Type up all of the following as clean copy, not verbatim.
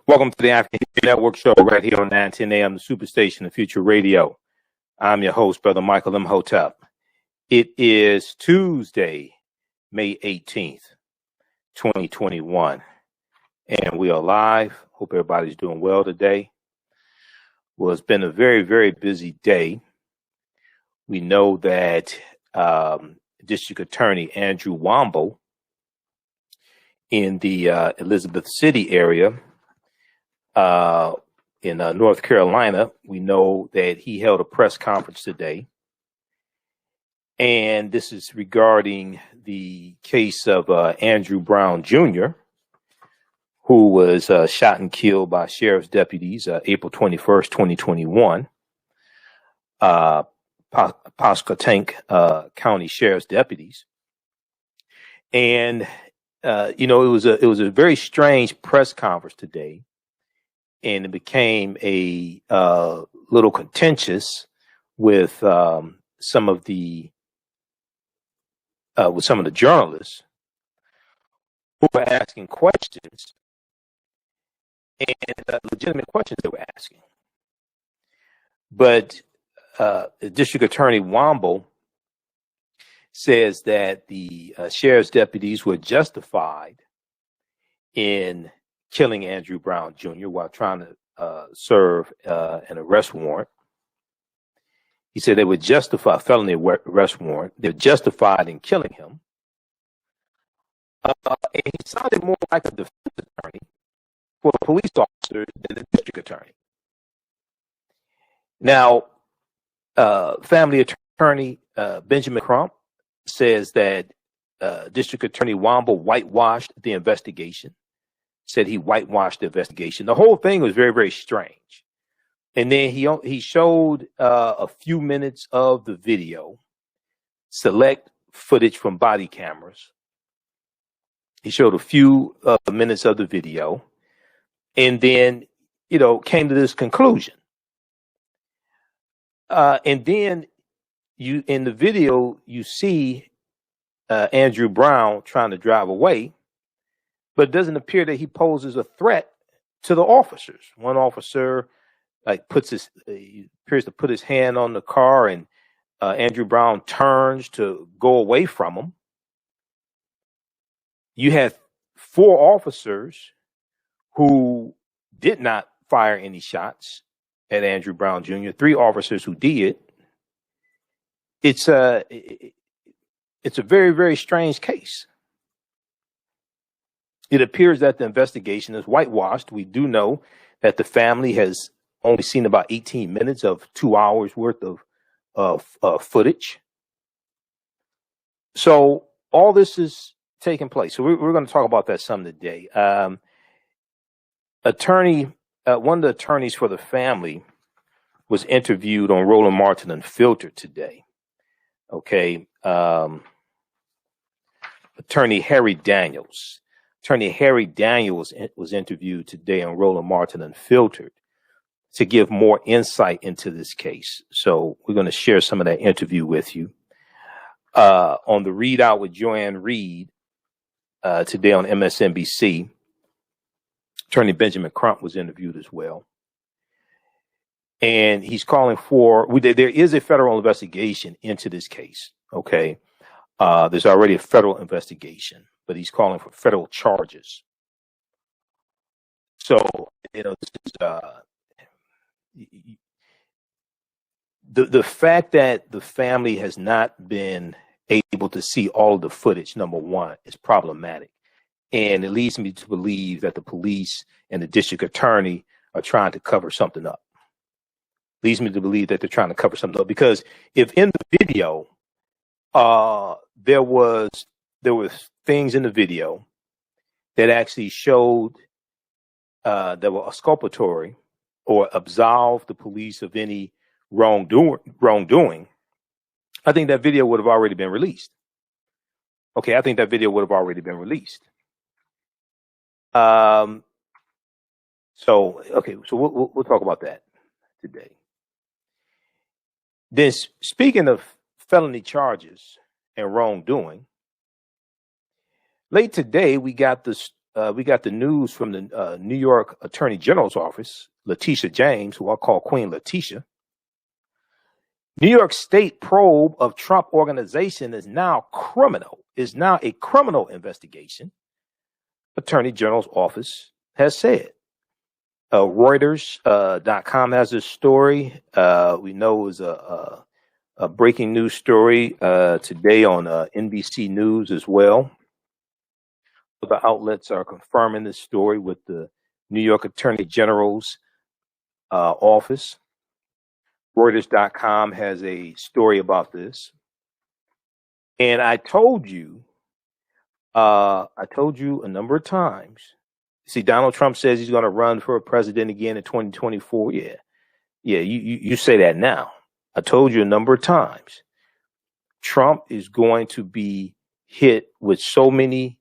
Welcome to the African Network Show right here on 910 AM, the Superstation of Future Radio. I'm your host, Brother Michael Imhotep. It is Tuesday, May 18th, 2021, and we are live. Hope everybody's doing well today. Well, it's been a very, very busy day. We know that District Attorney Andrew Womble in the Elizabeth City area in North Carolina, we know that he held a press conference today. And this is regarding the case of Andrew Brown Jr., who was shot and killed by sheriff's deputies April 21st, 2021. Pasquotank County Sheriff's deputies. And, it was a very strange press conference today. And it became a little contentious with some of the journalists who were asking questions, and legitimate questions they were asking. But District Attorney Womble says that the sheriff's deputies were justified in killing Andrew Brown Jr. while trying to serve an arrest warrant. He said they were justified, felony arrest warrant. They're justified in killing him. And he sounded more like a defense attorney for a police officer than a district attorney. Now, family attorney Benjamin Crump says that District Attorney Womble whitewashed the investigation. Said he whitewashed the investigation. The whole thing was very, very strange. And then he showed a few minutes of the video, select footage from body cameras. He showed a few minutes of the video, and then, came to this conclusion. And then in the video, you see Andrew Brown trying to drive away. But it doesn't appear that he poses a threat to the officers. One officer appears to put his hand on the car, and Andrew Brown turns to go away from him. You had 4 officers who did not fire any shots at Andrew Brown Jr., 3 officers who did. It's a very, very strange case. It appears that the investigation is whitewashed. We do know that the family has only seen about 18 minutes of 2 hours worth of footage. So all this is taking place. So we're going to talk about that some today. One of the attorneys for the family was interviewed on Roland Martin Unfiltered today. Okay. Attorney Harry Daniels. Attorney Harry Daniels was interviewed today on Roland Martin Unfiltered to give more insight into this case. So we're going to share some of that interview with you. On the Readout with Joanne Reed today on MSNBC, Attorney Benjamin Crump was interviewed as well. And he's calling for, there is a federal investigation into this case. Okay. There's already a federal investigation, but he's calling for federal charges. So, this is, the fact that the family has not been able to see all of the footage, number one, is problematic. And it leads me to believe that the police and the district attorney are trying to cover something up. Leads me to believe that they're trying to cover something up, because if in the video, there were things in the video that actually showed that were exculpatory or absolved the police of any wrongdoing, I think that video would have already been released. Okay, I think that video would have already been released. So we'll talk about that today. Then, speaking of felony charges and wrongdoing, late today we got we got the news from the New York Attorney General's office, Letitia James, who I call Queen Letitia. New York State probe of Trump organization is now a criminal investigation, Attorney General's office has said. Reuters.com has this story. We know it was a breaking news story today on NBC News as well. Other outlets are confirming this story with the New York Attorney General's office. Reuters.com has a story about this. And I told you a number of times. See, Donald Trump says he's going to run for president again in 2024. Yeah, you say that now. I told you a number of times. Trump is going to be hit with so many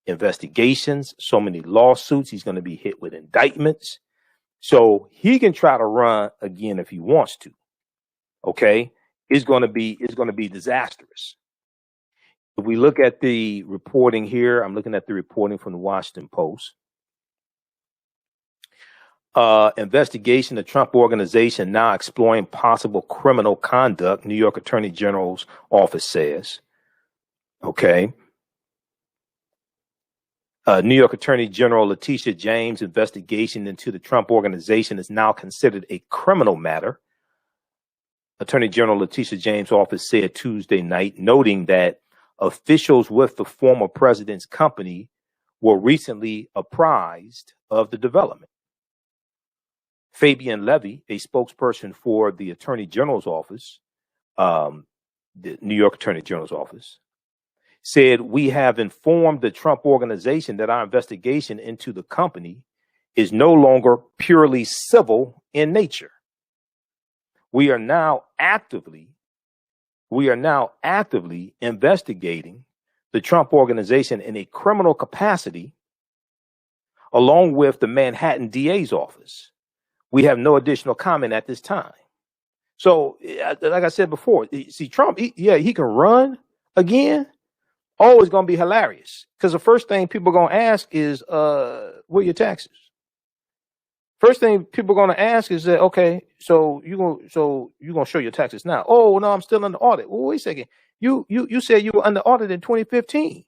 investigations, so many lawsuits. He's going to be hit with indictments. So he can try to run again if he wants to. Okay, it's going to be disastrous. If we look at the reporting here, I'm looking at the reporting from the Washington Post. Investigation, the Trump organization now exploring possible criminal conduct, New York Attorney General's office says. Okay. New York Attorney General Letitia James' investigation into the Trump organization is now considered a criminal matter. Attorney General Letitia James' office said Tuesday night, noting that officials with the former president's company were recently apprised of the development. Fabian Levy, a spokesperson for the Attorney General's office, the New York Attorney General's office, said, "We have informed the Trump organization that our investigation into the company is no longer purely civil in nature. We are now actively investigating the Trump organization in a criminal capacity, along with the Manhattan DA's office. We have no additional comment at this time." So, like I said before, see, Trump, he can run again. Oh, it's going to be hilarious, because the first thing people are going to ask is, where are your taxes? First thing people are going to ask is that, okay, so you're going to show your taxes now. Oh, no, I'm still under audit. Well, wait a second. You said you were under audit in 2015.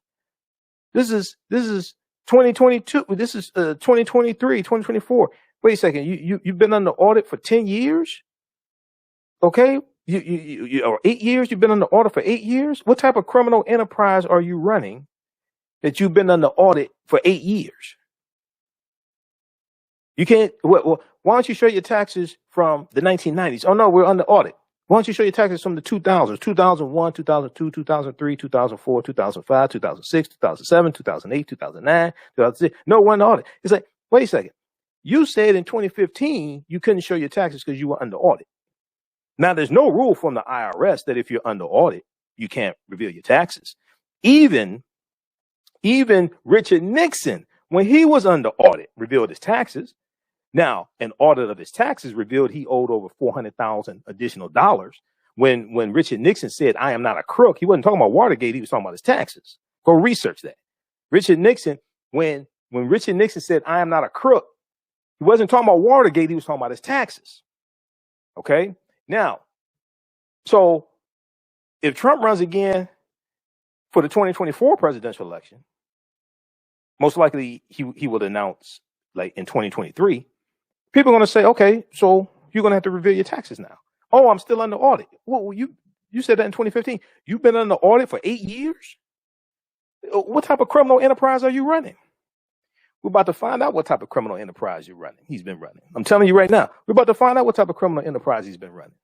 This is 2022. This is 2023, 2024. Wait a second. You've been under audit for 10 years? Okay. You or 8 years? You've been under audit for 8 years? What type of criminal enterprise are you running that you've been under audit for 8 years? You can't. Well, why don't you show your taxes from the 1990s? Oh, no, we're under audit. Why don't you show your taxes from the 2000s, 2001, 2002, 2003, 2004, 2005, 2006, 2007, 2008, 2009, 2006. No one audit. It's like, wait a second. You said in 2015 you couldn't show your taxes because you were under audit. Now, there's no rule from the IRS that if you're under audit, you can't reveal your taxes. Even Richard Nixon, when he was under audit, revealed his taxes. Now, an audit of his taxes revealed he owed over $400,000 additional dollars. When Richard Nixon said, "I am not a crook," he wasn't talking about Watergate. He was talking about his taxes. Go research that. Richard Nixon, when Richard Nixon said, "I am not a crook," he wasn't talking about Watergate. He was talking about his taxes. Okay. Now, so if Trump runs again for the 2024 presidential election, most likely he will announce like in 2023. People are going to say, okay, so you're going to have to reveal your taxes now. Oh, I'm still under audit. Well, you said that in 2015. You've been under audit for 8 years? What type of criminal enterprise are you running? We're about to find out what type of criminal enterprise you're running. He's been running. I'm telling you right now, we're about to find out what type of criminal enterprise he's been running.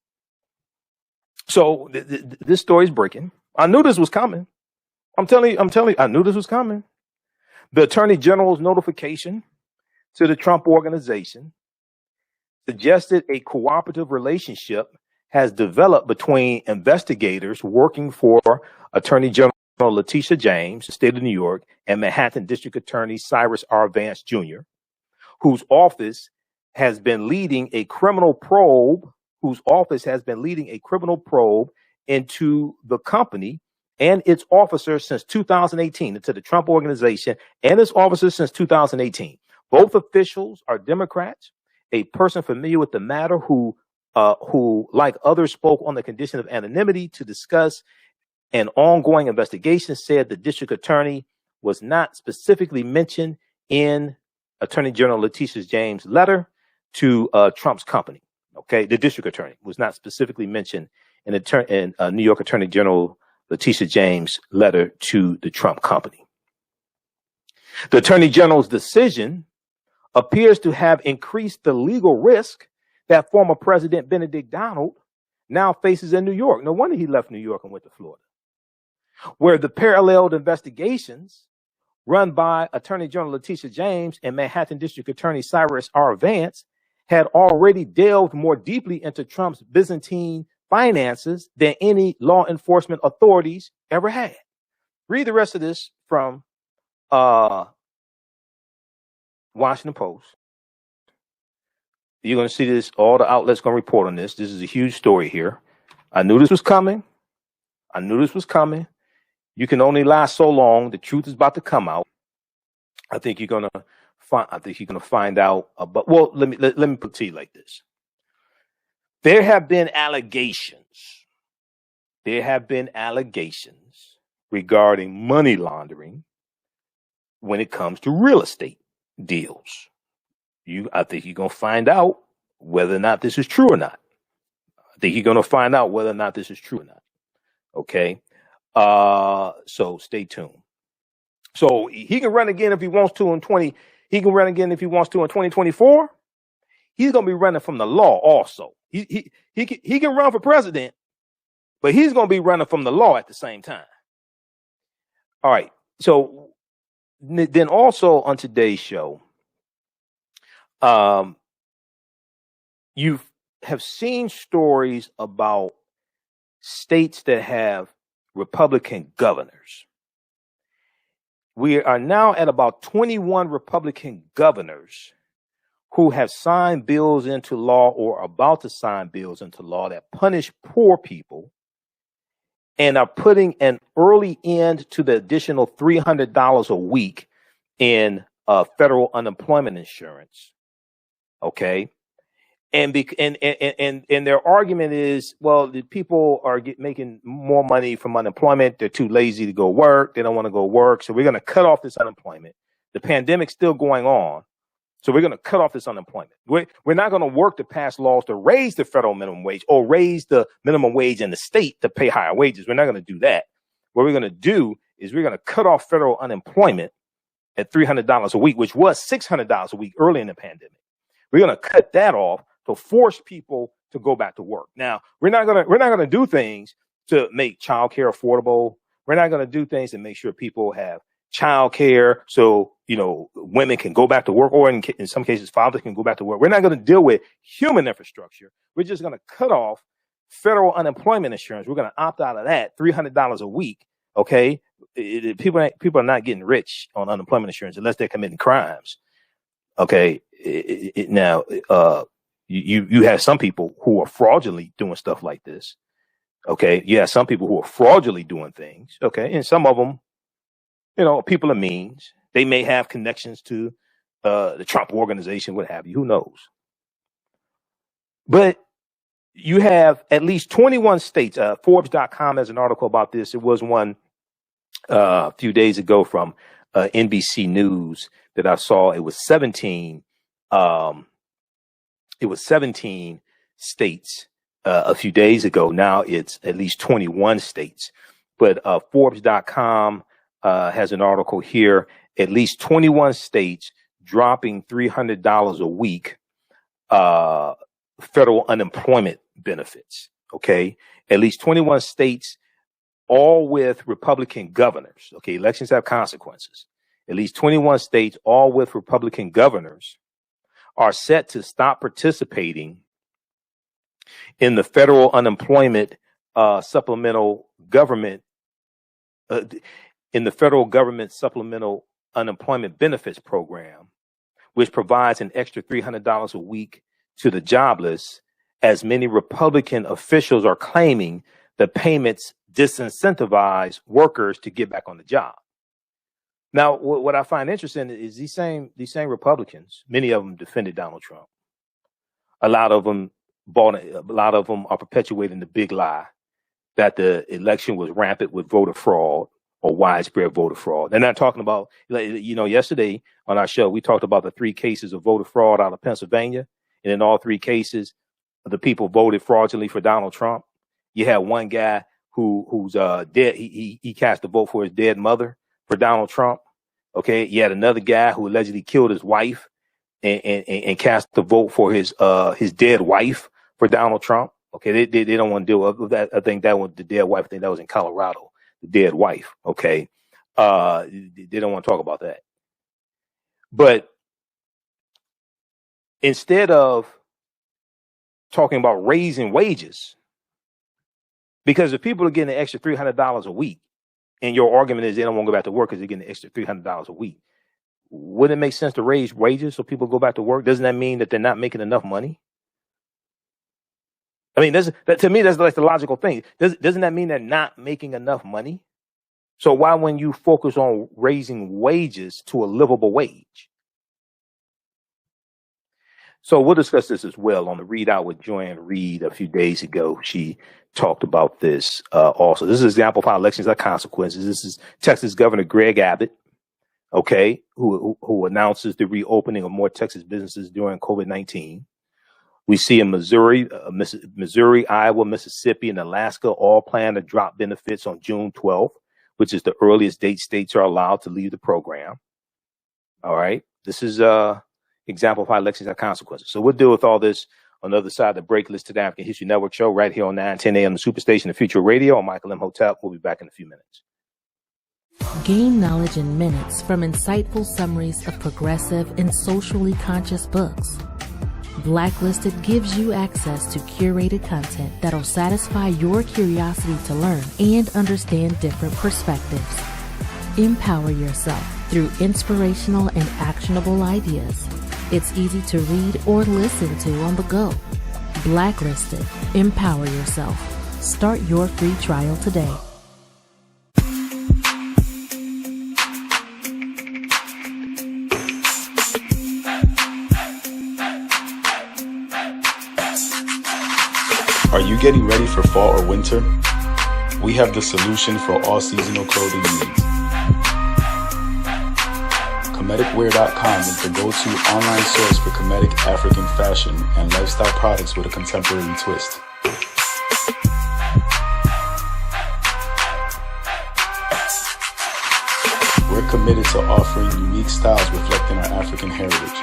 So this story is breaking. I knew this was coming. I'm telling you, I knew this was coming. The Attorney General's notification to the Trump organization suggested a cooperative relationship has developed between investigators working for Attorney General Letitia James, the state of New York, and Manhattan District Attorney Cyrus R. Vance Jr., whose office has been leading a criminal probe into the company and its officers since 2018, to the Trump organization and its officers since 2018. Both officials are Democrats. A person familiar with the matter who, like others, spoke on the condition of anonymity to discuss an ongoing investigation, said the district attorney was not specifically mentioned in Attorney General Letitia James' letter to Trump's company. Okay, the district attorney was not specifically mentioned in New York Attorney General Letitia James' letter to the Trump company. The Attorney General's decision appears to have increased the legal risk that former President Benedict Donald now faces in New York. No wonder he left New York and went to Florida, where the paralleled investigations run by Attorney General Letitia James and Manhattan District Attorney Cyrus R. Vance had already delved more deeply into Trump's Byzantine finances than any law enforcement authorities ever had. Read the rest of this from Washington Post. You're going to see this. All the outlets going to report on this. This is a huge story here. I knew this was coming. You can only last so long. The truth is about to come out. I think you're going to find out. But well, let me put it to you like this. There have been allegations. Regarding money laundering when it comes to real estate deals. I think you're going to find out whether or not this is true or not. Okay. So stay tuned. So he can run again if he wants to in 2024. He's going to be running from the law also. He can run for president, but he's going to be running from the law at the same time. All right. So then also on today's show, you have seen stories about states that have Republican governors. We are now at about 21 Republican governors who have signed bills into law or are about to sign bills into law that punish poor people and are putting an early end to the additional $300 a week in federal unemployment insurance. Okay. And their argument is, well, the people are making more money from unemployment. They're too lazy to go work. They don't want to go work. So we're going to cut off this unemployment. The pandemic's still going on. So we're going to cut off this unemployment. We're not going to work to pass laws to raise the federal minimum wage or raise the minimum wage in the state to pay higher wages. We're not going to do that. What we're going to do is we're going to cut off federal unemployment at $300 a week, which was $600 a week early in the pandemic. We're going to cut that off to force people to go back to work. Now, we're not going to do things to make childcare affordable. We're not going to do things to make sure people have childcare so, women can go back to work, or in some cases, fathers can go back to work. We're not going to deal with human infrastructure. We're just going to cut off federal unemployment insurance. We're going to opt out of that, $300 a week. Okay. People are not getting rich on unemployment insurance unless they're committing crimes. Okay. You have some people who are fraudulently doing stuff like this. Okay. You have some people who are fraudulently doing things. Okay. And some of them, people of means. They may have connections to the Trump organization, what have you. Who knows? But you have at least 21 states. Forbes.com has an article about this. It was one a few days ago from NBC News that I saw. It was 17. It was 17 states a few days ago. Now it's at least 21 states. But Forbes.com has an article here. At least 21 states dropping $300 a week federal unemployment benefits. Okay. At least 21 states, all with Republican governors. Okay. Elections have consequences. At least 21 states, all with Republican governors, are set to stop participating in the federal unemployment supplemental government in the federal government supplemental unemployment benefits program, which provides an extra $300 a week to the jobless, as many Republican officials are claiming the payments disincentivize workers to get back on the job. Now, what I find interesting is these same Republicans, many of them defended Donald Trump. A lot of them are perpetuating the big lie that the election was rampant with voter fraud or widespread voter fraud. They're not talking about, yesterday on our show, we talked about the 3 cases of voter fraud out of Pennsylvania. And in all 3 cases, the people voted fraudulently for Donald Trump. You had one guy who's dead. He cast a vote for his dead mother for Donald Trump. Okay. You had another guy who allegedly killed his wife and cast the vote for his dead wife for Donald Trump. Okay. They don't want to deal with that. I think that was the dead wife. I think that was in Colorado, the dead wife. Okay. They don't want to talk about that. But instead of talking about raising wages, because if people are getting an extra $300 a week, and your argument is they don't want to go back to work because they're getting an extra $300 a week, wouldn't it make sense to raise wages so people go back to work? Doesn't that mean that they're not making enough money? I mean, to me, that's like the logical thing. Doesn't that mean they're not making enough money? So why, when you focus on raising wages to a livable wage? So we'll discuss this as well on the Read Out with Joanne Reed a few days ago. She talked about this also. This is an example of how elections are consequences. This is Texas Governor Greg Abbott, okay, who announces the reopening of more Texas businesses during COVID-19. We see in Missouri, Iowa, Mississippi, and Alaska all plan to drop benefits on June 12th, which is the earliest date states are allowed to leave the program. All right. This is example of how elections have consequences. So we'll deal with all this on the other side of the break. List to the African History Network show right here on 9:10 a.m. the Superstation, the Future Radio. I'm Michael Imhotep. We'll be back in a few minutes. Gain knowledge in minutes from insightful summaries of progressive and socially conscious books. Blacklisted gives you access to curated content that'll satisfy your curiosity to learn and understand different perspectives. Empower yourself through inspirational and actionable ideas. It's easy to read or listen to on the go. Blacklisted. Empower yourself. Start your free trial today. Are you getting ready for fall or winter? We have the solution for all seasonal clothing needs. Kemeticwear.com is the go-to online source for Kemetic African fashion and lifestyle products with a contemporary twist. We're committed to offering unique styles reflecting our African heritage.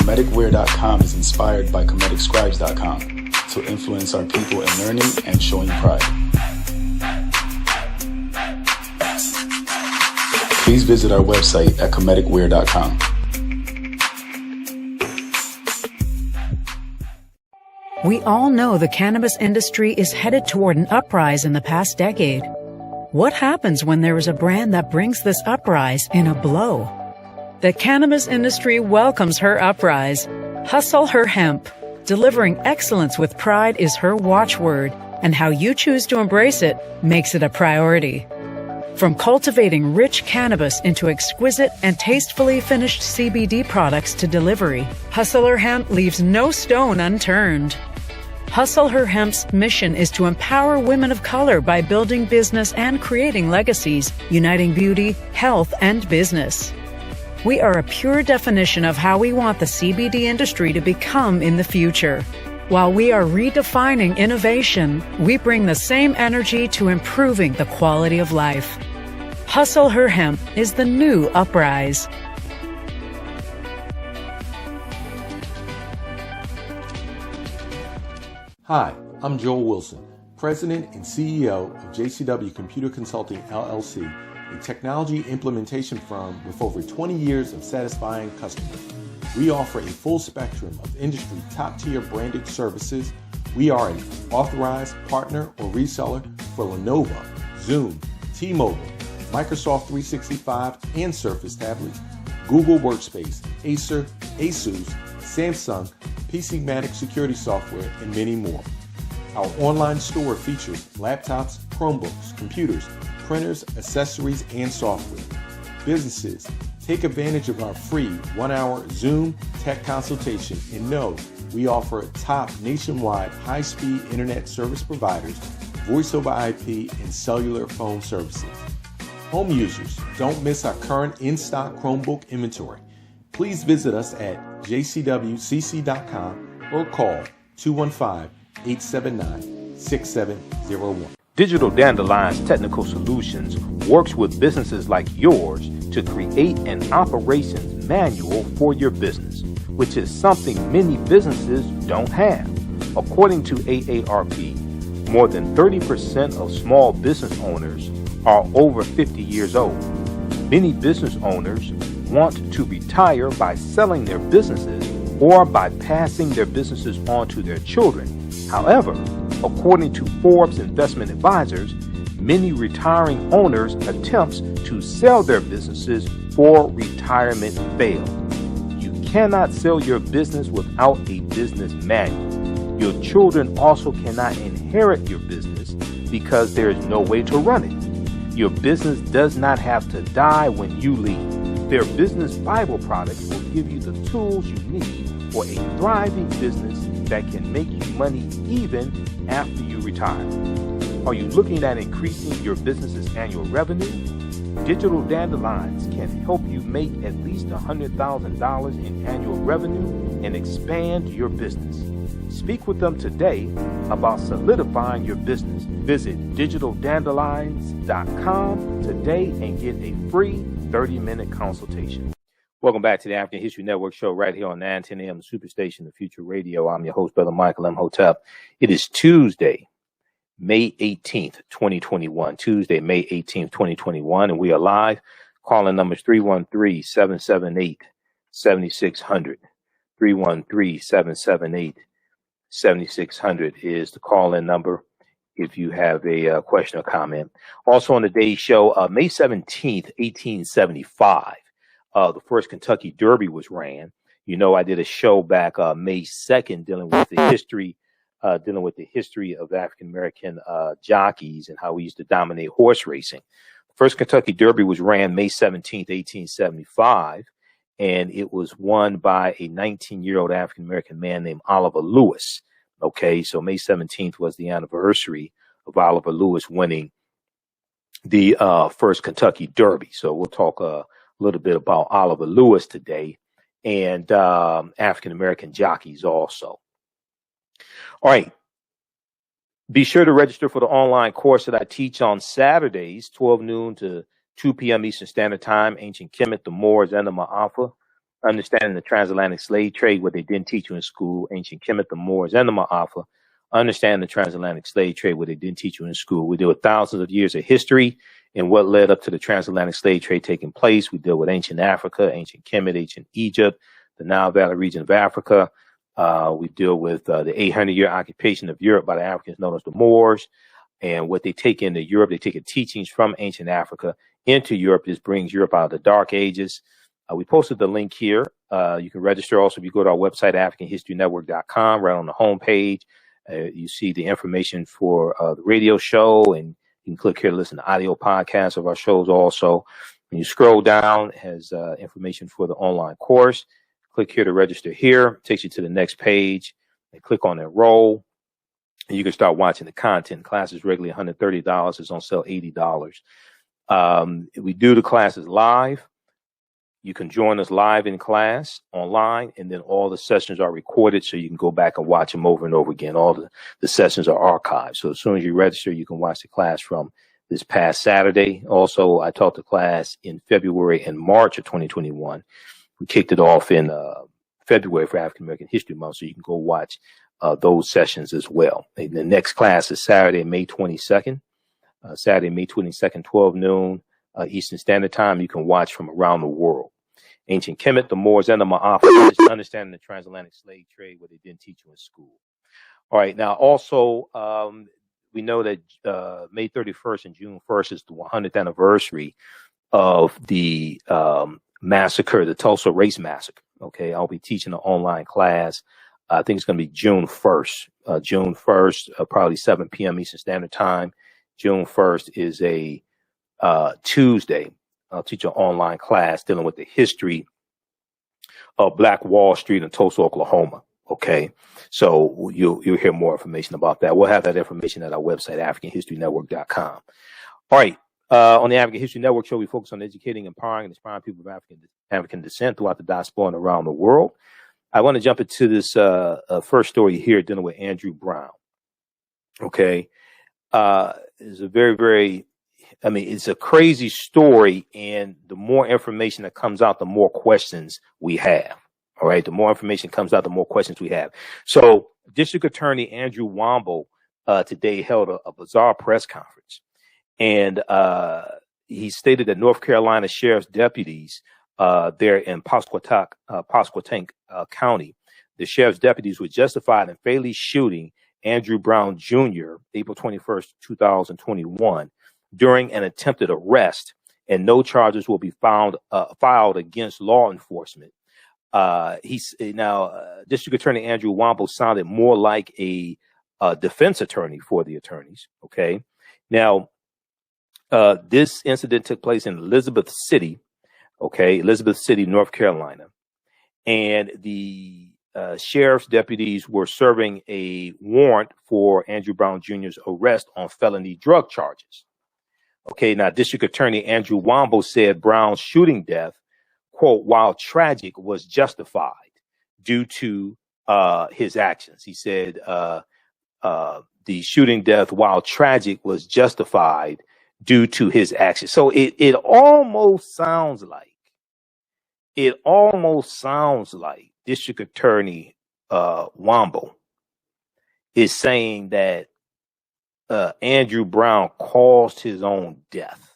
Kemeticwear.com is inspired by KemeticScribes.com to influence our people in learning and showing pride. Please visit our website at Kemeticwear.com. We all know the cannabis industry is headed toward an uprise in the past decade. What happens when there is a brand that brings this uprise in a blow? The cannabis industry welcomes her uprise. Hustle her hemp. Delivering excellence with pride is her watchword, and how you choose to embrace it makes it a priority. From cultivating rich cannabis into exquisite and tastefully finished CBD products to delivery, Hustle Her Hemp leaves no stone unturned. Hustle Her Hemp's mission is to empower women of color by building business and creating legacies, uniting beauty, health, and business. We are a pure definition of how we want the CBD industry to become in the future. While we are redefining innovation, we bring the same energy to improving the quality of life. Hustle Her Hemp is the new uprise. Hi, I'm Joel Wilson, President and CEO of JCW Computer Consulting, LLC, a technology implementation firm with over 20 years of satisfying customers. We offer a full spectrum of industry top-tier branded services. We are an authorized partner or reseller for Lenovo, Zoom, T-Mobile, Microsoft 365 and Surface tablets, Google Workspace, Acer, Asus, Samsung, PC-Matic security software, and many more. Our online store features laptops, Chromebooks, computers, printers, accessories, and software. Businesses, take advantage of our free 1-hour Zoom tech consultation and know we offer top nationwide high-speed internet service providers, voice over IP, and cellular phone services. Home users, don't miss our current in-stock Chromebook inventory. Please visit us at jcwcc.com or call 215-879-6701. Digital Dandelion's Technical Solutions works with businesses like yours to create an operations manual for your business, which is something many businesses don't have. According to AARP, more than 30% of small business owners are over 50 years old. Many business owners want to retire by selling their businesses or by passing their businesses on to their children. However, according to Forbes Investment Advisors, many retiring owners' attempts to sell their businesses for retirement fail. You cannot sell your business without a business manual. Your children also cannot inherit your business because there is no way to run it. Your business does not have to die when you leave. Their business Bible products will give you the tools you need for a thriving business that can make you money even after you retire. Are you looking at increasing your business's annual revenue? Digital Dandelions can help you make at least $100,000 in annual revenue and expand your business. Speak with them today about solidifying your business. Visit digitaldandelions.com today and get a free 30-minute consultation. Welcome back to the African History Network show right here on 910 AM Superstation, the Future Radio. I'm your host, Brother Michael Imhotep. It is Tuesday, May 18th, 2021. Tuesday, May 18th, 2021. And we are live. Calling numbers 313-778-7600. 313-778-7600 is the call-in number if you have a question or comment. Also on today's show, May 17th, 1875, the first Kentucky Derby was ran. You know, I did a show back May 2nd dealing with the history of African-American jockeys and how we used to dominate horse racing. The first Kentucky Derby was ran May 17th, 1875, and it was won by a 19-year-old African-American man named Oliver Lewis. Okay, so May 17th was the anniversary of Oliver Lewis winning the first Kentucky Derby. So we'll talk a little bit about Oliver Lewis today and African-American jockeys also. All right. Be sure to register for the online course that I teach on Saturdays, 12 noon to 2 p.m. Eastern Standard Time, Ancient Kemet, the Moors, and the Maafa. Understanding the transatlantic slave trade, what they didn't teach you in school, Ancient Kemet, the Moors, and the Maafa. Understanding the transatlantic slave trade, what they didn't teach you in school. We deal with thousands of years of history and what led up to the transatlantic slave trade taking place. We deal with ancient Africa, ancient Kemet, ancient Egypt, the Nile Valley region of Africa. We deal with the 800-year occupation of Europe by the Africans known as the Moors, and what they take into Europe. They take the teachings from ancient Africa into Europe. This brings Europe out of the Dark Ages. We posted the link here. You can register also if you go to our website, AfricanHistoryNetwork.com. Right on the home page, you see the information for the radio show, and you can click here to listen to audio podcasts of our shows also. When you scroll down, it has information for the online course. Click here to register here. It takes you to the next page. And click on enroll, and you can start watching the content. Class is regularly $130. It's on sale $80. We do the classes live. You can join us live in class online, and then all the sessions are recorded so you can go back and watch them over and over again. All the sessions are archived. So as soon as you register, you can watch the class from this past Saturday. Also, I taught the class in February and March of 2021. We kicked it off in February for African American History Month, so you can go watch those sessions as well. And the next class is Saturday, May 22nd. Saturday, May 22nd, 12 noon. Eastern Standard Time. You can watch from around the world. Ancient Kemet, the Moors, and the Maafa. Understanding the transatlantic slave trade, what they didn't teach you in school. All right. Now, also, we know that May 31st and June 1st is the 100th anniversary of the massacre, the Tulsa Race Massacre. Okay, I'll be teaching an online class. I think it's going to be June 1st. June 1st, probably 7 p.m. Eastern Standard Time. June 1st is a Tuesday. I'll teach an online class dealing with the history of Black Wall Street in Tulsa, Oklahoma. Okay, so you'll hear more information about that. We'll have that information at our website, AfricanHistoryNetwork.com. All right. On the African History Network show, we focus on educating, empowering, and inspiring people of African descent throughout the diaspora and around the world. I want to jump into this first story here dealing with Andrew Brown. Okay. It's a very, it's a crazy story. And the more information that comes out, the more questions we have. All right. The more information comes out, the more questions we have. So District Attorney Andrew Womble today held a bizarre press conference. And he stated that North Carolina sheriff's deputies there in Pasquotank County, the sheriff's deputies were justified in fatally shooting Andrew Brown Jr. April 21st, 2021, during an attempted arrest, and no charges will be filed against law enforcement. District Attorney Andrew Womble sounded more like a defense attorney for the attorneys. Okay, now. This incident took place in Elizabeth City, North Carolina. And the sheriff's deputies were serving a warrant for Andrew Brown Jr.'s arrest on felony drug charges. Okay, now District Attorney Andrew Womble said Brown's shooting death, quote, while tragic, was justified due to his actions. He said the shooting death, while tragic, was justified due to his actions. So it almost sounds like District Attorney Womble is saying that Andrew Brown caused his own death.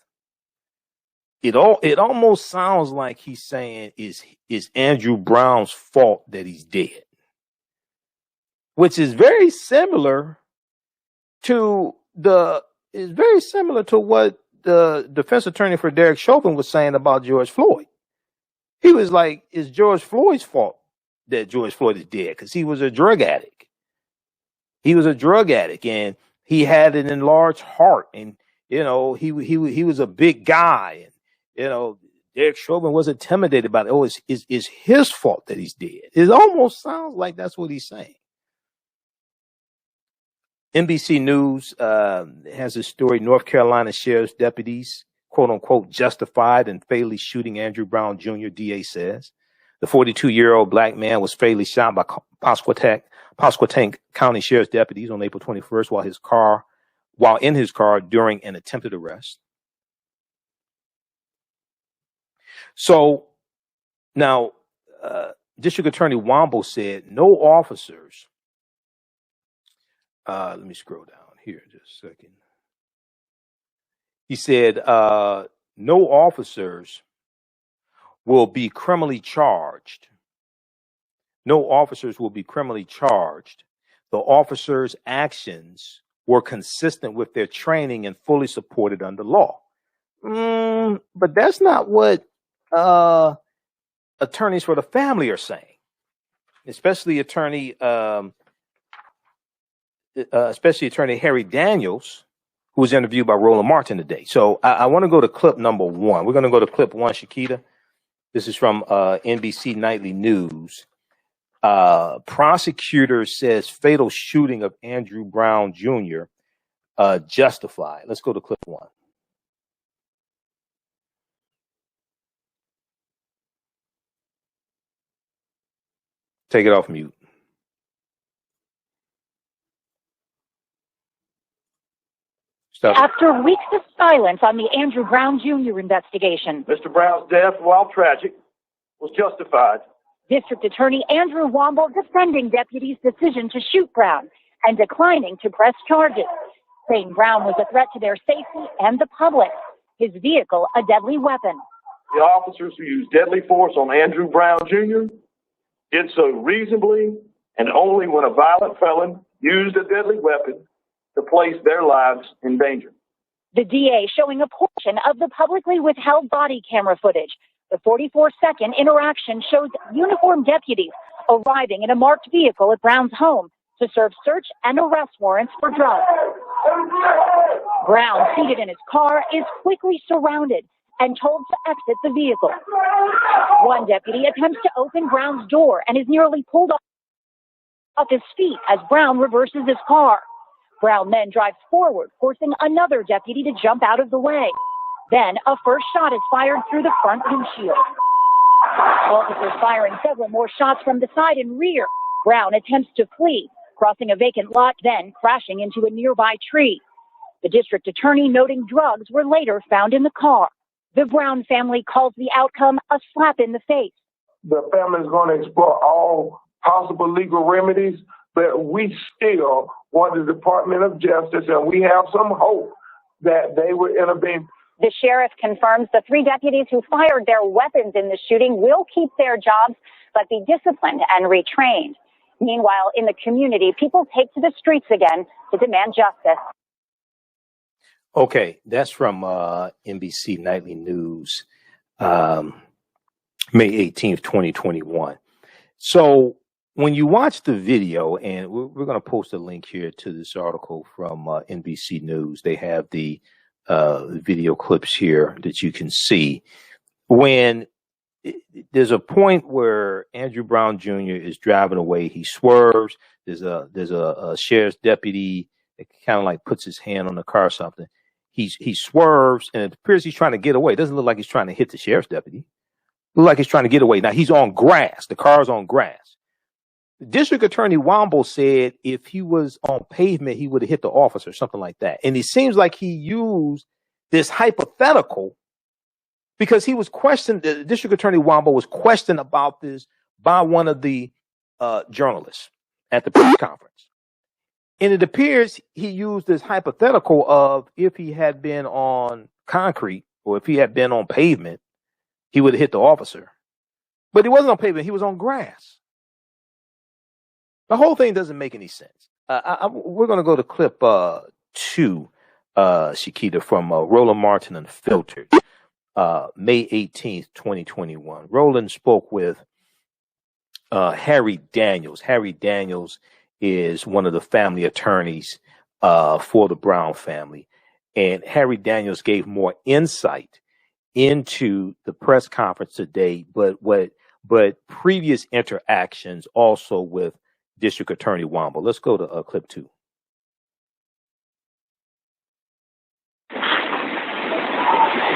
It almost sounds like he's saying is Andrew Brown's fault that he's dead, which is very similar to what the defense attorney for Derek Chauvin was saying about George Floyd. He was like, it's George Floyd's fault that George Floyd is dead because he was a drug addict. And he had an enlarged heart, and he was a big guy, and Derek Chauvin was intimidated by it. Oh, it's his fault that he's dead. It almost sounds like that's what he's saying. NBC News has a story. North Carolina sheriff's deputies, quote unquote, justified in fatally shooting Andrew Brown Jr., DA says. The 42-year-old black man was fatally shot by Pasquotank County sheriff's deputies on April 21st while in his car during an attempted arrest. So now, District Attorney Womble said no officers. Let me scroll down here just a second. He said no officers will be criminally charged. No officers will be criminally charged. The officers' actions were consistent with their training and fully supported under law. But that's not what attorneys for the family are saying, especially Attorney Harry Daniels, who was interviewed by Roland Martin today. So I want to go to clip number one. We're going to go to clip one, Shakita. This is from NBC Nightly News. Prosecutor says fatal shooting of Andrew Brown Jr. Justified. Let's go to clip one. Take it off mute. After weeks of silence on the Andrew Brown Jr. investigation, Mr. Brown's death, while tragic, was justified. District Attorney Andrew Womble defending deputies' decision to shoot Brown and declining to press charges, saying Brown was a threat to their safety and the public, his vehicle a deadly weapon. The officers who used deadly force on Andrew Brown Jr. did so reasonably and only when a violent felon used a deadly weapon to place their lives in danger. The DA showing a portion of the publicly withheld body camera footage The 44-second interaction shows uniformed deputies arriving in a marked vehicle at Brown's home to serve search and arrest warrants for drugs. Brown, seated in his car, is quickly surrounded and told to exit the vehicle. One deputy attempts to open Brown's door and is nearly pulled off his feet as Brown reverses his car. Brown then drives forward, forcing another deputy to jump out of the way. Then a first shot is fired through the front windshield. Officers firing several more shots from the side and rear. Brown attempts to flee, crossing a vacant lot, then crashing into a nearby tree. The district attorney noting drugs were later found in the car. The Brown family calls the outcome a slap in the face. The family is going to explore all possible legal remedies, but we still want the Department of Justice, and we have some hope that they will intervene. The sheriff confirms the 3 deputies who fired their weapons in the shooting will keep their jobs, but be disciplined and retrained. Meanwhile, in the community, people take to the streets again to demand justice. Okay, that's from NBC Nightly News, May 18th, 2021. So when you watch the video, and we're going to post a link here to this article from NBC News. They have the video clips here that you can see. When there's a point where Andrew Brown Jr. is driving away, he swerves. There's a sheriff's deputy that kind of like puts his hand on the car or something. He swerves, and it appears he's trying to get away. It doesn't look like he's trying to hit the sheriff's deputy. It looks like he's trying to get away. Now, he's on grass. The car's on grass. District Attorney Womble said if he was on pavement, he would have hit the officer, something like that. And it seems like he used this hypothetical because he was questioned. The District Attorney Womble was questioned about this by one of the journalists at the press conference. And it appears he used this hypothetical of if he had been on concrete or if he had been on pavement, he would have hit the officer. But he wasn't on pavement. He was on grass. The whole thing doesn't make any sense. We're going to go to clip 2, Shakita, from Roland Martin Unfiltered, May 18th, 2021. Roland spoke with Harry Daniels. Harry Daniels is one of the family attorneys for the Brown family. And Harry Daniels gave more insight into the press conference today, but previous interactions also with District Attorney Womble. Let's go to clip 2.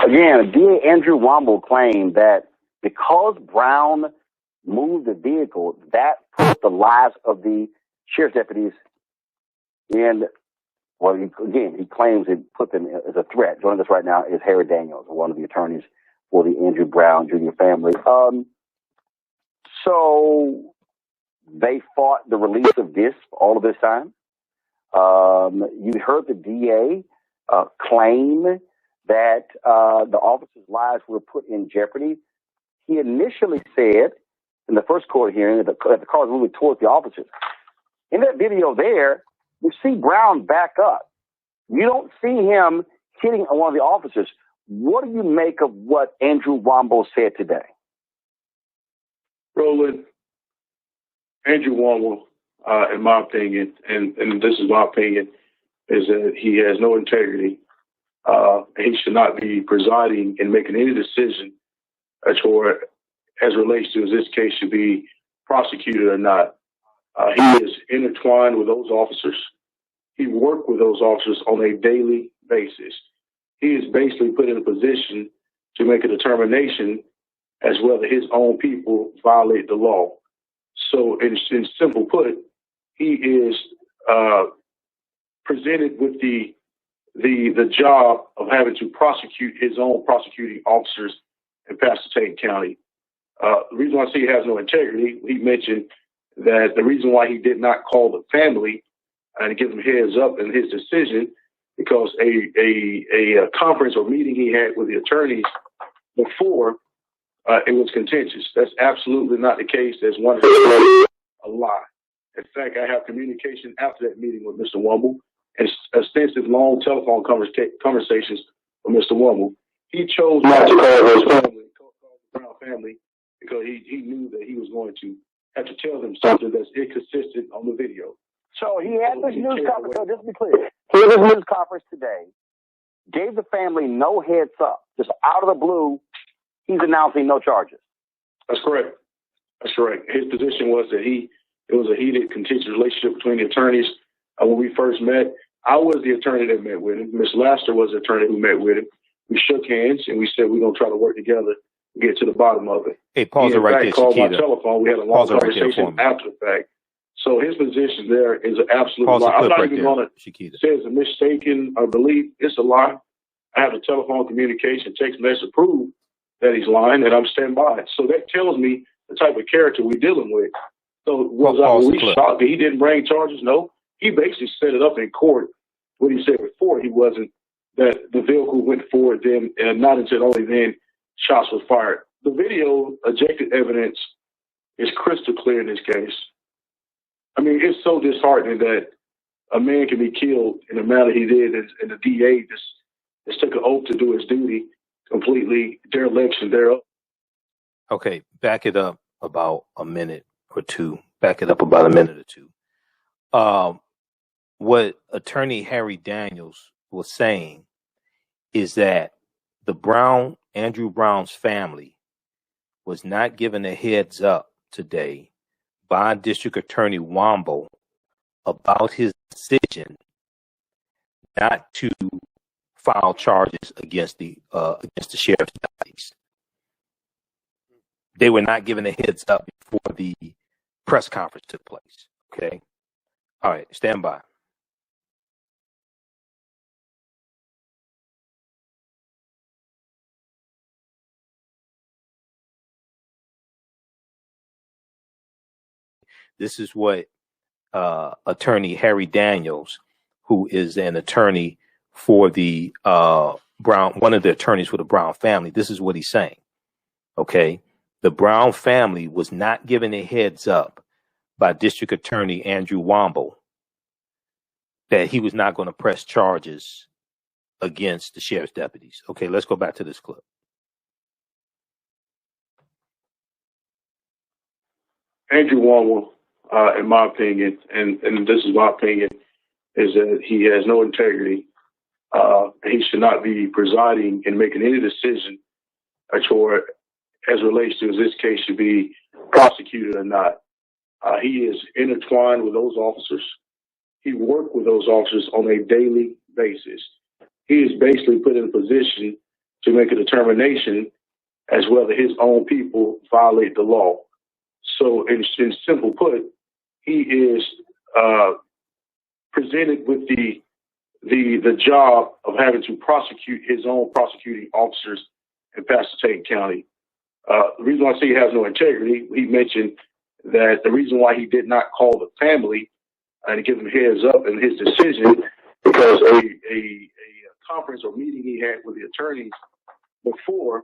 Again, DA Andrew Womble claimed that because Brown moved the vehicle, that put the lives of the sheriff's deputies in, well, he claims it put them as a threat. Joining us right now is Harry Daniels, one of the attorneys for the Andrew Brown Jr. family. So they fought the release of this all of this time. You heard the DA claim that the officers' lives were put in jeopardy. He initially said in the first court hearing that the car was moving towards the officers. In that video there, you see Brown back up. You don't see him hitting one of the officers. What do you make of what Andrew Womble said today? Roland, Andrew Womble, in my opinion, and this is my opinion, is that he has no integrity. He should not be presiding and making any decision as relates to if this case should be prosecuted or not. He is intertwined with those officers. He worked with those officers on a daily basis. He is basically put in a position to make a determination as whether his own people violate the law. So, in simple put, he is presented with the job of having to prosecute his own prosecuting officers in Pasquotank County. The reason why I say he has no integrity, he mentioned that the reason why he did not call the family and give them heads up in his decision, because a conference or meeting he had with the attorneys before, it was contentious. That's absolutely not the case. That's 100% a lie. In fact, I have communication after that meeting with Mr. Womble and extensive long telephone conversations with Mr. Womble. He chose not to call his family, call the Brown family because he knew that he was going to have to tell them something that's inconsistent on the video. So he had this news conference. So just to be clear, he had this news conference today, gave the family no heads up, just out of the blue. He's announcing no charges. That's correct. That's correct. His position was that it was a heated, contentious relationship between the attorneys. When we first met, I was the attorney that met with him. Ms. Laster was the attorney who met with him. We shook hands and we said we're going to try to work together and get to the bottom of it. Hey, pause it right there, called my Shakita. telephone. We had a long conversation after the fact. So his position there is an absolute lie. I'm not even going to say it's a mistaken or belief. It's a lie. I have a telephone communication, text message to prove that he's lying, and I'm standing by it. So that tells me the type of character we're dealing with. So were we shocked that he didn't bring charges? No. He basically set it up in court. What he said before, he wasn't, that the vehicle went forward then, and not until only then shots were fired. The video, objective evidence, is crystal clear in this case. I mean, it's so disheartening that a man can be killed in the manner he did, and the DA just took an oath to do his duty, completely dereliction thereof. Okay, back it up about a minute or two. Back it up about a minute or two. What Attorney Harry Daniels was saying is that Andrew Brown's family was not given a heads up today by District Attorney Womble about his decision not to file charges against the sheriff's deputies. They were not given a heads up before the press conference took place. Okay. All right. Stand by. This is what Attorney Harry Daniels, who is an attorney for the one of the attorneys for the Brown family, this is what he's saying. Okay. The Brown family was not given a heads up by District Attorney Andrew Womble that he was not going to press charges against the sheriff's deputies. Okay, let's go back to this clip. Andrew Womble, in my opinion, and this is my opinion, is that he has no integrity. He should not be presiding and making any decision as relates to this case should be prosecuted or not. He is intertwined with those officers. He worked with those officers on a daily basis. He is basically put in a position to make a determination as whether his own people violate the law. So in simple put, he is presented with the job of having to prosecute his own prosecuting officers in Pasquotank County. The reason why I say he has no integrity, he mentioned that the reason why he did not call the family and give them heads up in his decision because a conference or meeting he had with the attorneys before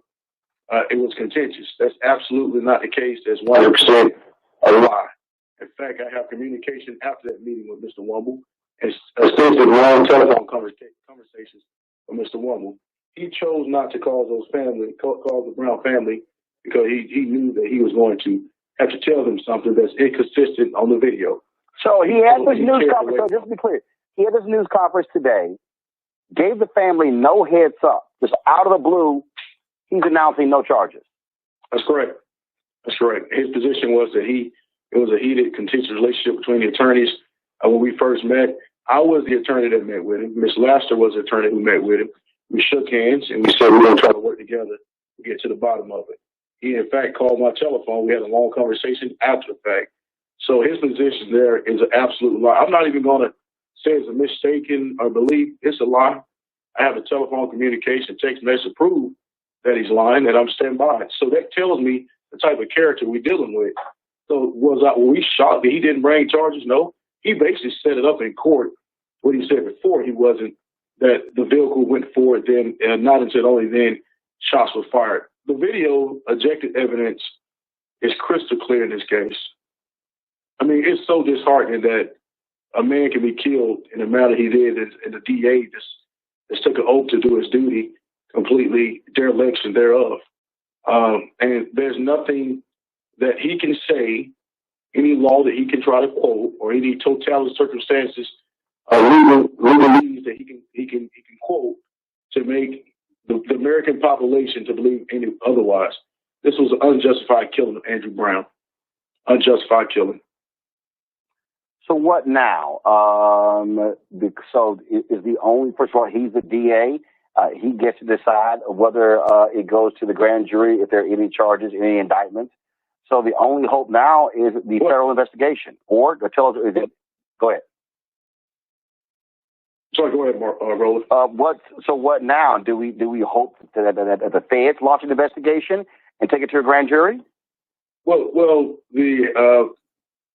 it was contentious. That's absolutely not the case. That's 100% a lie. In fact, I have communication after that meeting with Mr. Womble and extensive long telephone conversations with Mr. Womble. He chose not to call the Brown family because he knew that he was going to have to tell them something that's inconsistent on the video. So he had this news conference. So just to be clear, he had this news conference today, gave the family no heads up, just out of the blue. He's announcing no charges. That's correct. That's correct. His position was that it was a heated, contentious relationship between the attorneys. When we first met, I was the attorney that met with him. Ms. Laster was the attorney who met with him. We shook hands and we said we're going to try to work together to get to the bottom of it. He, in fact, called my telephone. We had a long conversation after the fact. So his position there is an absolute lie. I'm not even going to say it's a mistaken or belief. It's a lie. I have a telephone communication, text message to prove that he's lying, and I'm standing by it. So that tells me the type of character we're dealing with. So were we shocked that he didn't bring charges? No. He basically set it up in court. What he said before, he wasn't, that the vehicle went forward then, and not until only then shots were fired. The video, objective evidence, is crystal clear in this case. I mean, it's so disheartening that a man can be killed in the manner he did, and the DA just took an oath to do his duty, completely dereliction thereof. And there's nothing that he can say, any law that he can try to quote, or any totality of circumstances, legalese that he can quote to make the American population to believe any otherwise. This was an unjustified killing of Andrew Brown. Unjustified killing. So what now? So is the only, first of all, he's the DA. He gets to decide whether it goes to the grand jury, if there are any charges, any indictments. So the only hope now is the federal investigation. Or tell us, go ahead. Sorry, go ahead, Roland. So what now? Do we hope that the feds launch an investigation and take it to a grand jury? Well, the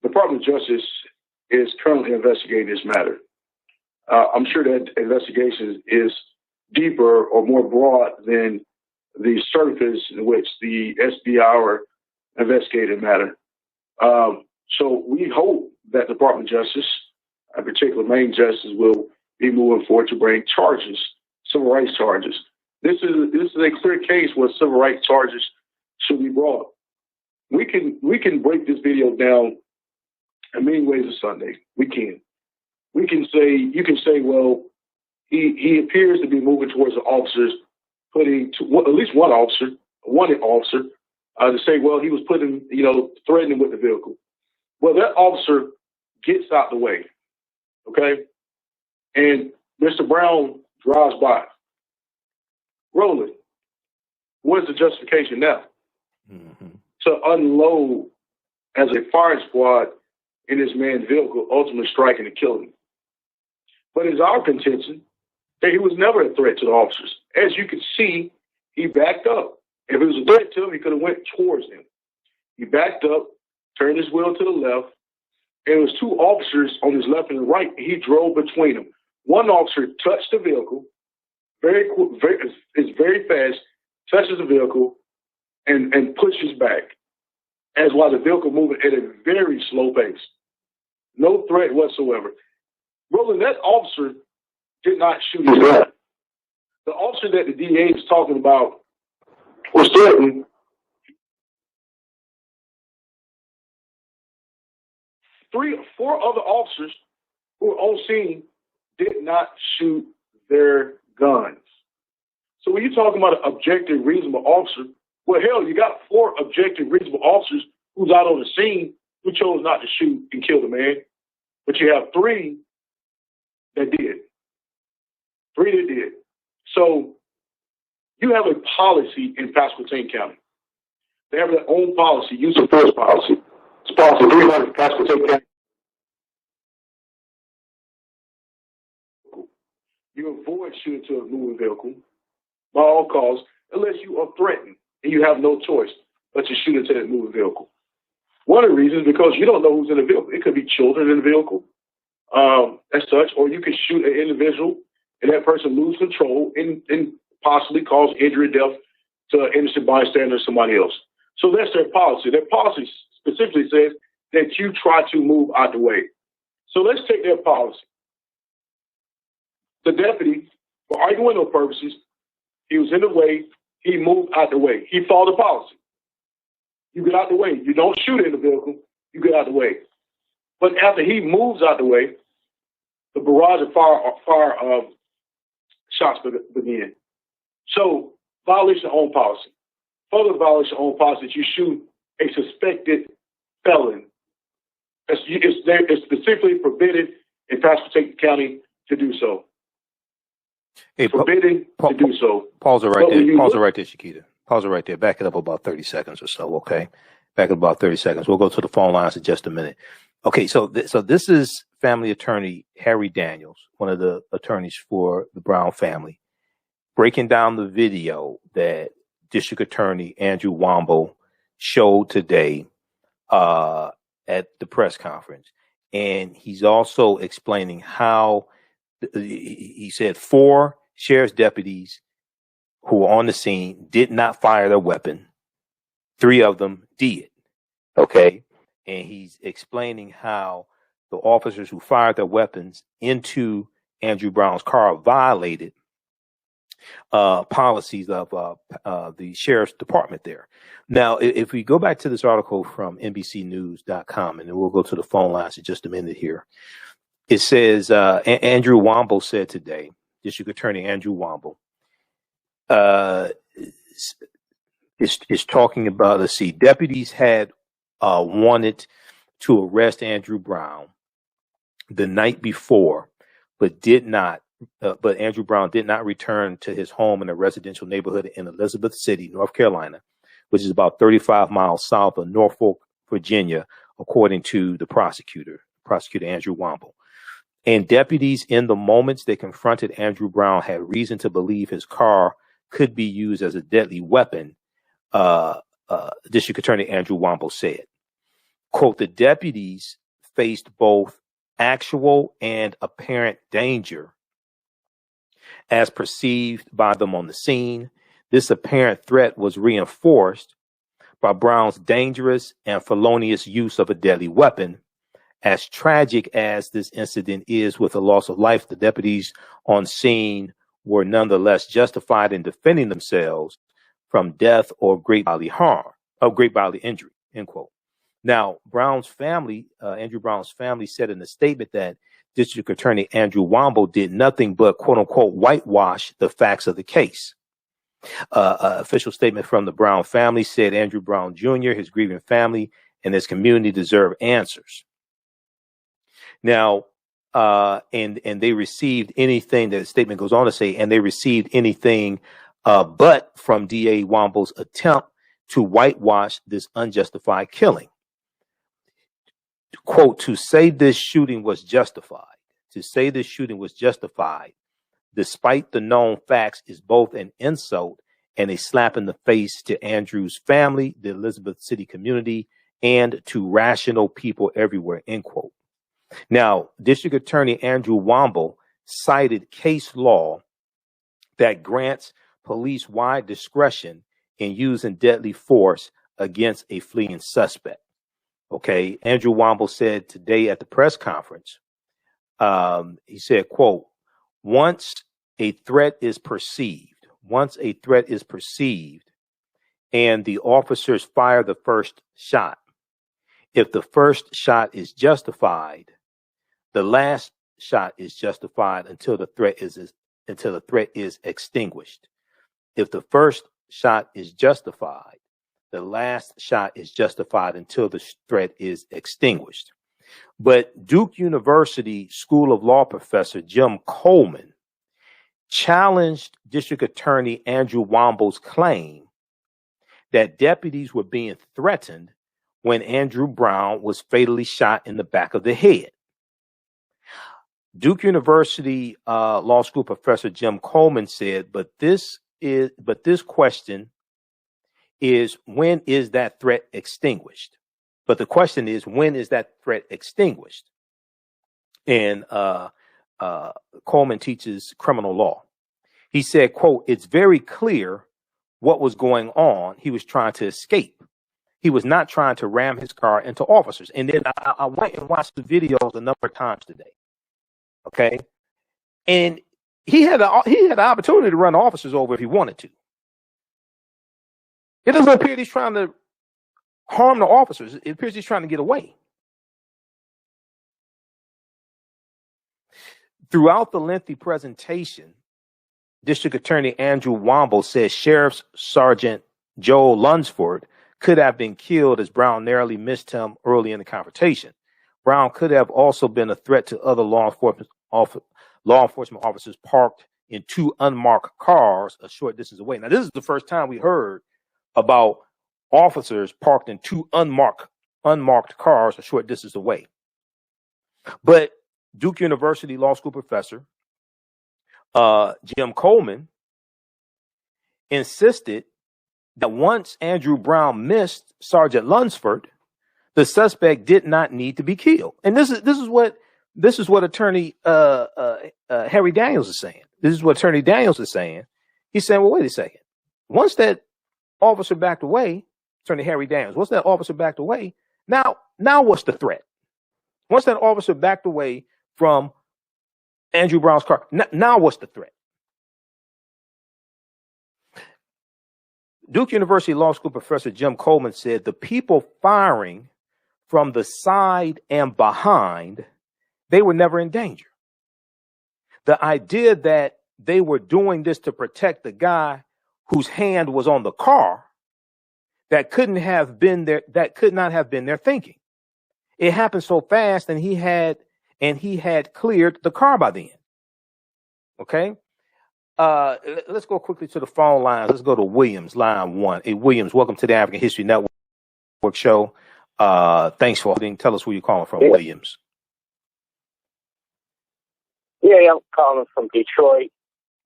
Department of Justice is currently investigating this matter. I'm sure that investigation is deeper or more broad than the surface in which the SBI are investigating matter. So we hope that the Department of Justice, in particular main justice, will be moving forward to bring charges, civil rights charges. This is a clear case where civil rights charges should be brought. We can break this video down in many ways of Sunday. We can say, you can say, well, he appears to be moving towards the officers, putting at least one officer to say, well, he was threatening with the vehicle. Well, that officer gets out the way, okay? And Mr. Brown drives by. Rolling. What's the justification now? Mm-hmm. To unload as a firing squad in this man's vehicle, ultimately striking and killing him. But it's our contention that he was never a threat to the officers. As you can see, he backed up. If it was a threat to him, he could have went towards them. He backed up, turned his wheel to the left, and it was two officers on his left and right, and he drove between them. One officer touched the vehicle, very fast, touches the vehicle, and pushes back, as while the vehicle moving at a very slow pace. No threat whatsoever. Roland, that officer did not shoot his gun. The officer that the DA is talking about was threatened. Four other officers who were on scene did not shoot their guns. So when you're talking about an objective, reasonable officer, well, hell, you got four objective, reasonable officers who's out on the scene who chose not to shoot and kill the man. But you have three that did. So you have a policy in Pasquotank County. They have their own policy, use of force policy. It's policy 300 Pasquotank County. You avoid shooting to a moving vehicle by all costs unless you are threatened and you have no choice but to shoot into that moving vehicle. One of the reasons is because you don't know who's in the vehicle. It could be children in the vehicle as such, or you could shoot an individual and that person lose control and possibly cause injury or death to an innocent bystander or somebody else. So that's their policy. Their policy specifically says that you try to move out the way. So let's take their policy. The deputy, for argumental purposes, he was in the way, he moved out the way. He followed the policy. You get out the way. You don't shoot in the vehicle, you get out the way. But after he moves out the way, the barrage of fire shots begin. So, violation of own policy. Further violation of own policy that you shoot a suspected felon. It's specifically forbidden in Pasquotank County to do so. Hey, forbidden to do so. Pause it right there. Pause it right there, Shakita. Pause it right there. Back it up about 30 seconds or so, okay? Back it up about 30 seconds. We'll go to the phone lines in just a minute. Okay, so this is family attorney Harry Daniels, one of the attorneys for the Brown family, breaking down the video that District Attorney Andrew Womble showed today at the press conference. And he's also explaining how he said 4 sheriff's deputies who were on the scene did not fire their weapon. 3 of them did. Okay. And he's explaining how the officers who fired their weapons into Andrew Brown's car violated policies of the sheriff's department there. Now, if we go back to this article from NBCnews.com, and then we'll go to the phone lines in just a minute here. It says Andrew Womble said today, District Attorney Andrew Womble, is talking about, let's see, deputies had wanted to arrest Andrew Brown the night before, but did not. But Andrew Brown did not return to his home in a residential neighborhood in Elizabeth City, North Carolina, which is about 35 miles south of Norfolk, Virginia, according to the prosecutor Andrew Womble. And deputies, in the moments they confronted Andrew Brown, had reason to believe his car could be used as a deadly weapon, District Attorney Andrew Womble said. Quote, the deputies faced both actual and apparent danger as perceived by them on the scene. This apparent threat was reinforced by Brown's dangerous and felonious use of a deadly weapon. As tragic as this incident is with the loss of life, the deputies on scene were nonetheless justified in defending themselves from death or great bodily harm, or great bodily injury, end quote. Now, Brown's family, Andrew Brown's family, said in a statement that District Attorney Andrew Womble did nothing but, quote unquote, whitewash the facts of the case. Official statement from the Brown family said Andrew Brown Jr., his grieving family, and his community deserve answers. Now, and they received anything, that statement goes on to say, and they received anything but from DA Womble's attempt to whitewash this unjustified killing. Quote, to say this shooting was justified, despite the known facts, is both an insult and a slap in the face to Andrew's family, the Elizabeth City community, and to rational people everywhere, end quote. Now, District Attorney Andrew Womble cited case law that grants police wide discretion in using deadly force against a fleeing suspect. Okay, Andrew Womble said today at the press conference, he said, quote, once a threat is perceived, and the officers fire the first shot, if the first shot is justified, the last shot is justified until the threat is extinguished. If the first shot is justified, the last shot is justified until the threat is extinguished. But Duke University School of Law professor Jim Coleman challenged District Attorney Andrew Womble's claim that deputies were being threatened when Andrew Brown was fatally shot in the back of the head. Duke University Law School professor Jim Coleman said, but this question is, when is that threat extinguished? But the question is, when is that threat extinguished? And Coleman teaches criminal law. He said, quote, it's very clear what was going on. He was trying to escape. He was not trying to ram his car into officers. And then I went and watched the videos a number of times today. Okay. And he had the opportunity to run the officers over if he wanted to. It doesn't appear he's trying to harm the officers. It appears he's trying to get away. Throughout the lengthy presentation, District Attorney Andrew Womble says Sheriff Sergeant Joe Lunsford could have been killed as Brown narrowly missed him early in the confrontation. Brown could have also been a threat to other law enforcement officers parked in two unmarked cars a short distance away. Now, this is the first time we heard about officers parked in two unmarked cars a short distance away. But Duke University Law School professor Jim Coleman insisted that once Andrew Brown missed Sergeant Lunsford, the suspect did not need to be killed. And this is what Attorney Harry Daniels is saying. This is what Attorney Daniels is saying. He's saying, well, wait a second. Once that officer backed away, Attorney Harry Daniels, once that officer backed away, now what's the threat? Once that officer backed away from Andrew Brown's car, now what's the threat? Duke University Law School professor Jim Coleman said the people firing from the side and behind, they were never in danger. The idea that they were doing this to protect the guy whose hand was on the car, that could not have been their thinking. It happened so fast, and he had cleared the car by then. Okay. Let's go quickly to the phone lines. Let's go to Williams, line 1. Hey, Williams, welcome to the African History Network show. Thanks for holding. Tell us where you're calling from, Williams. Yeah, I'm calling from Detroit.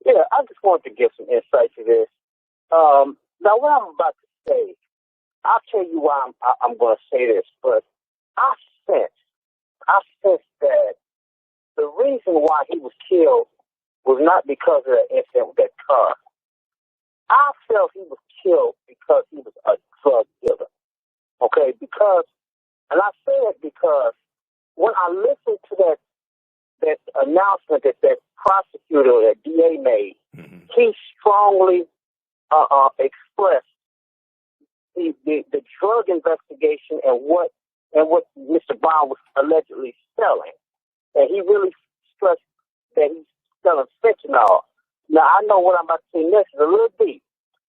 Yeah, I just wanted to give some insight to this. Now, what I'm about to say, I'll tell you why I'm going to say this, but I sense that the reason why he was killed was not because of that incident with that car. I felt he was killed because he was a drug dealer. Okay, and I say it because when I listened to that announcement that prosecutor, that DA made, he strongly expressed the drug investigation and what Mr. Brown was allegedly selling, and he really stressed that he's selling fentanyl. Now I know what I'm about to say next is a little deep.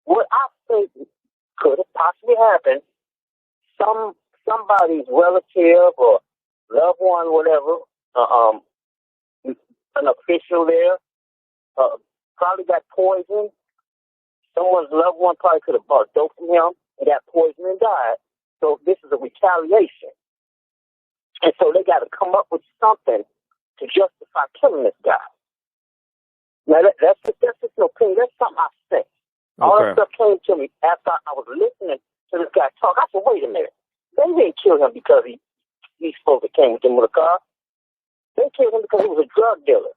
What I think could have possibly happened, somebody's relative or loved one, whatever, an official there, probably got poisoned. Someone's loved one probably could have bought dope from him and got poisoned and died. So this is a retaliation. And so they got to come up with something to justify killing this guy. Now, that's just an opinion. That's something I think. All that stuff came to me after I was listening to this guy talk. I said, wait a minute. They didn't kill him because he's supposed to came with him with a car. They killed him because he was a drug dealer.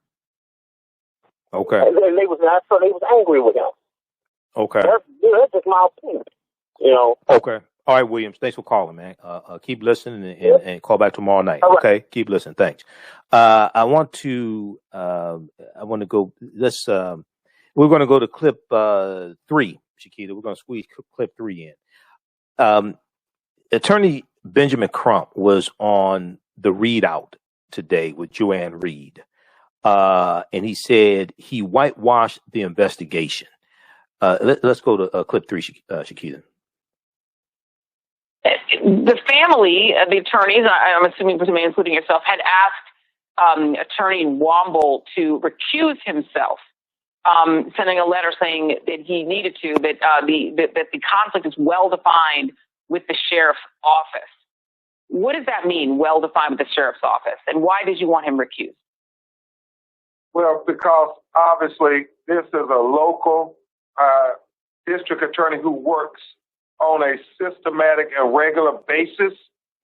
Okay. And they was angry with him. Okay. That's just my opinion. Okay. All right, Williams. Thanks for calling, man. Keep listening and call back tomorrow night. Right. Okay. Keep listening. Thanks. I want to go. We're going to go to clip 3, Shakita. We're going to squeeze clip 3 in. Attorney Benjamin Crump was on the Readout today with Joanne Reed. And he said he whitewashed the investigation. Let's go to clip 3, Shakita. The family, the attorneys, I'm assuming including yourself, had asked Attorney Womble to recuse himself, sending a letter saying that he needed to, that the conflict is well defined with the sheriff's office. What does that mean, well defined with the sheriff's office, and why did you want him recused? Well, because obviously this is a local district attorney who works on a systematic and regular basis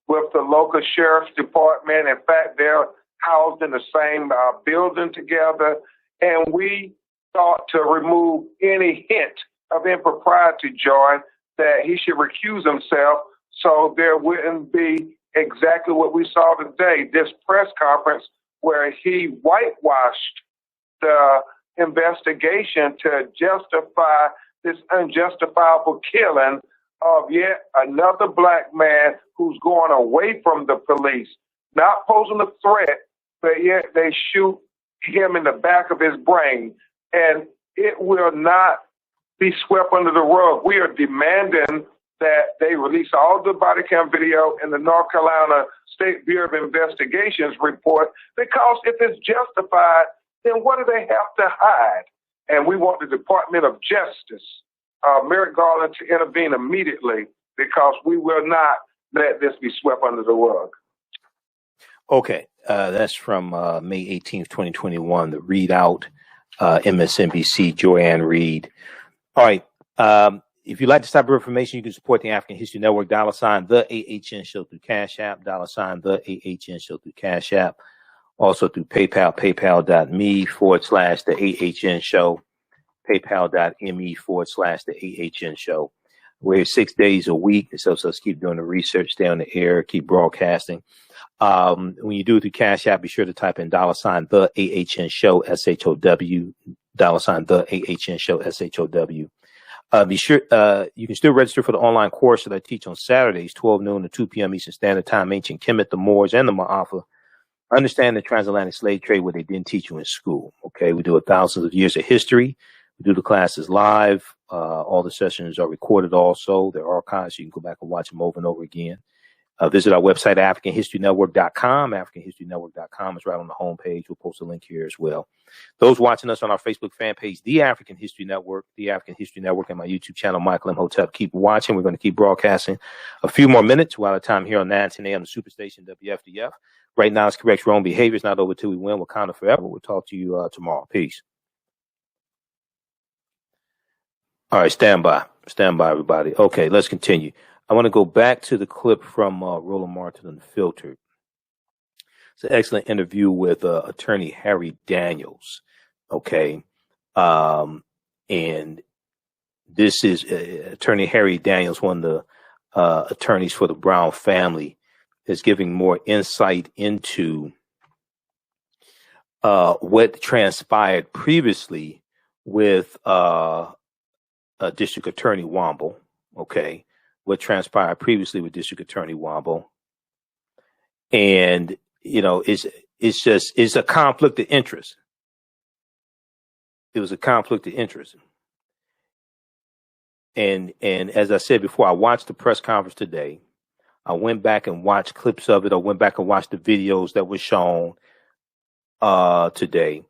with the local sheriff's department. In fact, they're housed in the same building together. And we thought to remove any hint of impropriety, Joy, that he should recuse himself so there wouldn't be exactly what we saw today, this press conference where he whitewashed the investigation to justify this unjustifiable killing of yet another black man who's going away from the police, not posing a threat, but yet they shoot him in the back of his brain. And it will not be swept under the rug. We are demanding that they release all the body cam video in the North Carolina State Bureau of Investigations report, because if it's justified, then what do they have to hide? And we want the Department of Justice, Merrick Garland, to intervene immediately, because we will not let this be swept under the rug. Okay, that's from May 18th, 2021, the Readout, MSNBC, Joanne Reed. All right, if you'd like this type of information, you can support the African History Network, $ the AHN Show through Cash App, $ the AHN Show through Cash App, also through PayPal, paypal.me/the AHN Show, paypal.me/the AHN Show. We're here 6 days a week. This helps us keep doing the research, stay on the air, keep broadcasting. When you do it through Cash App, be sure to type in $ the AHN Show, SHOW, $ the AHN Show, SHOW. Be sure you can still register for the online course that I teach on Saturdays, 12 noon to 2 p.m. Eastern Standard Time. Ancient Kemet, the Moors, and the Maafa. Understand the transatlantic slave trade, what they didn't teach you in school. Okay, we do thousands of years of history. We do the classes live. All the sessions are recorded also. They're archived, so you can go back and watch them over and over again. Visit our website, AfricanHistoryNetwork.com. AfricanHistoryNetwork.com is right on the homepage. We'll post a link here as well. Those watching us on our Facebook fan page, The African History Network, The African History Network, and my YouTube channel, Michael Imhotep, keep watching. We're going to keep broadcasting a few more minutes. We're out of time here on 9:10 a.m. the Superstation WFDF. Right now, it's correct wrong behavior. It's not over till we win. Wakanda forever. We'll talk to you tomorrow. Peace. All right, stand by. Stand by, everybody. Okay, let's continue. I want to go back to the clip from Roland Martin Unfiltered. It's an excellent interview with attorney Harry Daniels. Okay. And this is attorney Harry Daniels, one of the attorneys for the Brown family, is giving more insight into what transpired previously with District Attorney Womble. Okay. What transpired previously with District Attorney Womble. And, you know, it's a conflict of interest. It was a conflict of interest. And as I said before, I watched the press conference today. I went back and watched clips of it. I went back and watched the videos that were shown today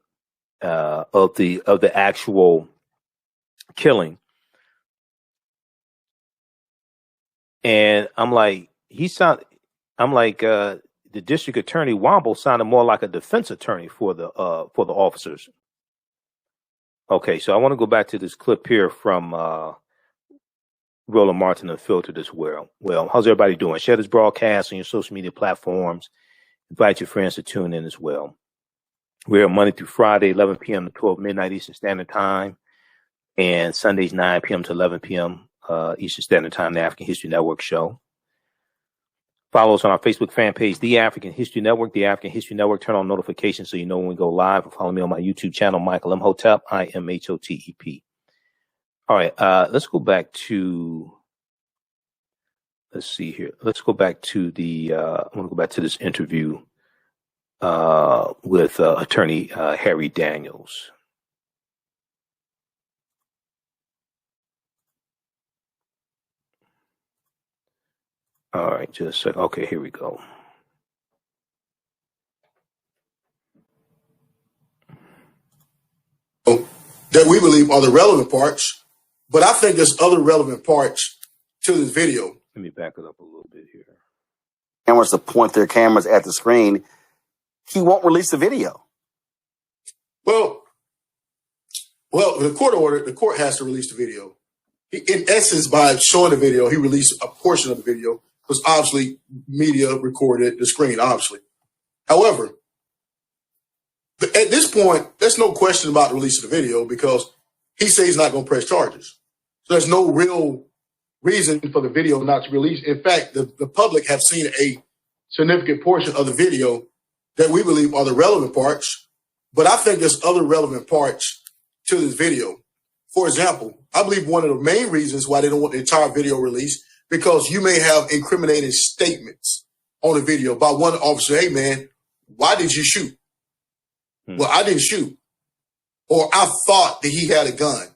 of the actual killing. And I'm like, the District Attorney Womble sounded more like a defense attorney for the officers. Okay, so I want to go back to this clip here from Roland Martin Unfiltered as well. Well, how's everybody doing? Share this broadcast on your social media platforms. Invite your friends to tune in as well. We're Monday through Friday, 11 p.m. to 12 midnight Eastern Standard Time, and Sundays, 9 p.m. to 11 p.m. Eastern Standard Time, the African History Network show. Follow us on our Facebook fan page, The African History Network, The African History Network. Turn on notifications so you know when we go live. And follow me on my YouTube channel, Michael Imhotep, IMHOTEP. All right, let's go back to, let's see here. Let's go back to I want to go back to this interview with attorney Harry Daniels. All right, just a second. Okay, here we go. That we believe are the relevant parts, but I think there's other relevant parts to this video. Let me back it up a little bit here. Cameras to point their cameras at the screen. He won't release the video. Well, the court has to release the video. In essence, by showing the video, he released a portion of the video because obviously media recorded the screen, obviously. However, at this point, there's no question about the release of the video because he says he's not going to press charges. So there's no real reason for the video not to release. In fact, the public have seen a significant portion of the video that we believe are the relevant parts, but I think there's other relevant parts to this video. For example, I believe one of the main reasons why they don't want the entire video released because you may have incriminating statements on the video by one officer. Hey, man, why did you shoot? Well, I didn't shoot. Or I thought that he had a gun.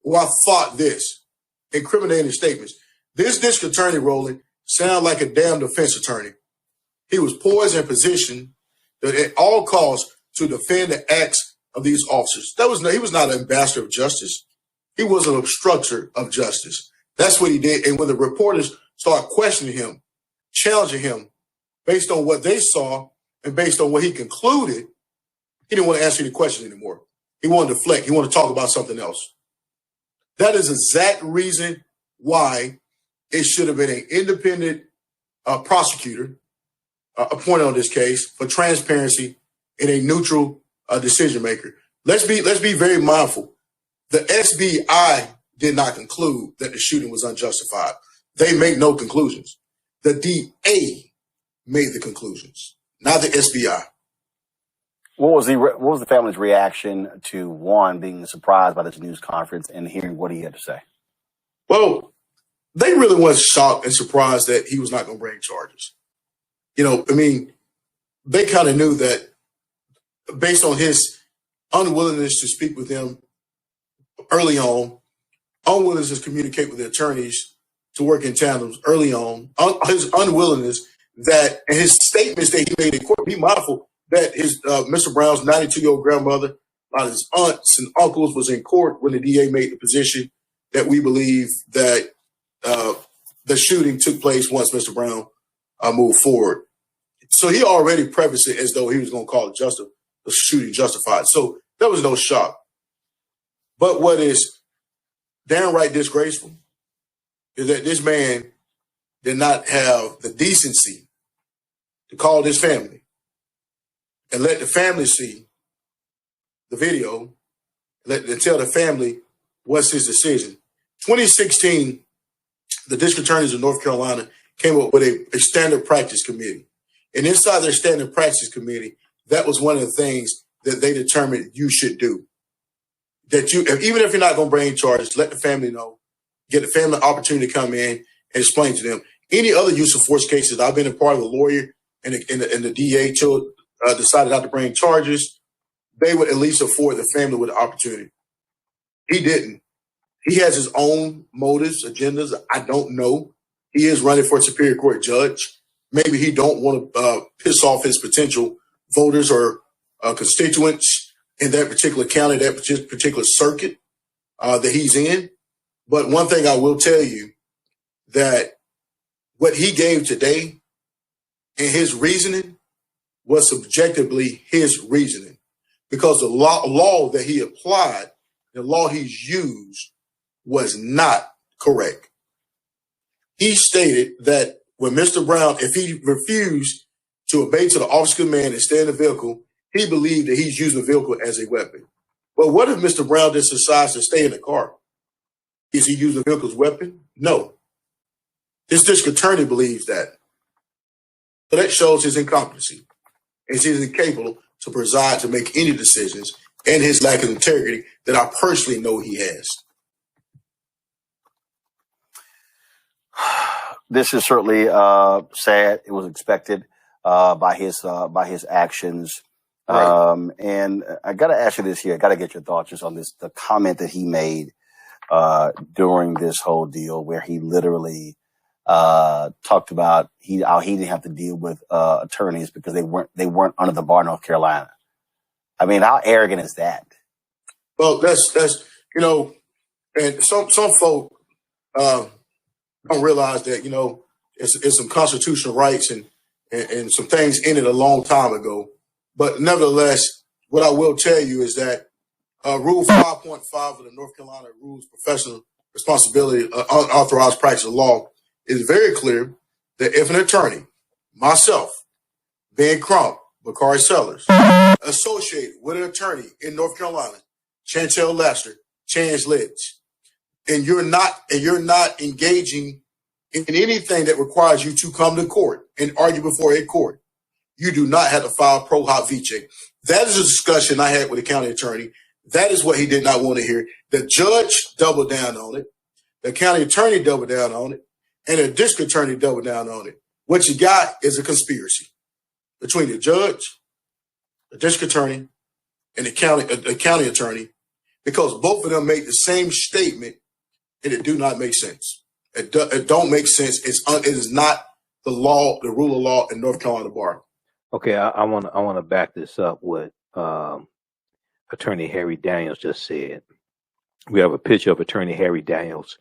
Or I thought this. Incriminating statements. This district attorney, Roland, sounded like a damn defense attorney. He was poised in position that at all costs to defend the acts of these officers. He was not an ambassador of justice. He was an obstructor of justice. That's what he did. And when the reporters started questioning him, challenging him based on what they saw and based on what he concluded, he didn't want to answer any questions anymore. He wanted to deflect. He wanted to talk about something else. That is the exact reason why it should have been an independent prosecutor appointed on this case for transparency and a neutral decision maker. Let's be very mindful. The SBI did not conclude that the shooting was unjustified. They made no conclusions. The DA made the conclusions, not the SBI. What was the family's reaction to one being surprised by this news conference and hearing what he had to say? Well, they really was shocked and surprised that he was not going to bring charges. I mean, they kind of knew that based on his unwillingness to speak with them early on, unwillingness to communicate with the attorneys to work in tandem early on, his unwillingness and his statements that he made in court, be mindful that his Mr. Brown's 92-year-old grandmother, a lot of his aunts and uncles was in court when the DA made the position that we believe that the shooting took place once Mr. Brown moved forward. So he already prefaced it as though he was going to call the shooting justified. So there was no shock. But what is downright disgraceful is that this man did not have the decency to call this family and let the family see the video, and tell the family what's his decision. 2016, the district attorneys of North Carolina came up with a standard practice committee. And inside their standard practice committee, that was one of the things that they determined you should do. That even if you're not going to bring charges, let the family know, get the family an opportunity to come in and explain to them. Any other use of force cases, I've been a part of the lawyer and the DA decided not to bring charges, they would at least afford the family with the opportunity. He didn't. He has his own motives, agendas. I don't know. He is running for a Superior Court judge. Maybe he don't want to piss off his potential voters or constituents in that particular county, that particular circuit that he's in. But one thing I will tell you, that what he gave today and his reasoning was subjectively his reasoning, because the law that he applied, the law he's used, was not correct. He stated that when Mr. Brown, if he refused to obey to the officer command and stay in the vehicle, he believed that he's using the vehicle as a weapon. But what if Mr. Brown just decides to stay in the car? Is he using the vehicle as a weapon? No. This district attorney believes that. So that shows his incompetency. And he's incapable to preside, to make any decisions, and his lack of integrity that I personally know he has. This is certainly sad. It was expected by his actions. Right. And I got to ask you this here. I got to get your thoughts just on this, the comment that he made during this whole deal, where he literally talked about how he didn't have to deal with attorneys because they weren't under the bar in North Carolina. I mean, how arrogant is that? Well, that's and some folk don't realize that it's some constitutional rights and some things in it a long time ago. But nevertheless, what I will tell you is that Rule 5.5 of the North Carolina Rules Professional Responsibility Unauthorized Practice of Law is very clear that if an attorney, myself, Ben Crump, Bakari Sellers, associated with an attorney in North Carolina, Chantel Lester, Chance Lidge, and you're not engaging in anything that requires you to come to court and argue before a court, you do not have to file pro hac vice. That is a discussion I had with the county attorney. That is what he did not want to hear. The judge doubled down on it. The county attorney doubled down on it. And the district attorney doubled down on it. What you got is a conspiracy between the judge, the district attorney, and the county attorney, because both of them made the same statement, and it do not make sense. It don't make sense. It is not the law, the rule of law in North Carolina bar. Okay, I want to back this up with Attorney Harry Daniels just said. We have a picture of Attorney Harry Daniels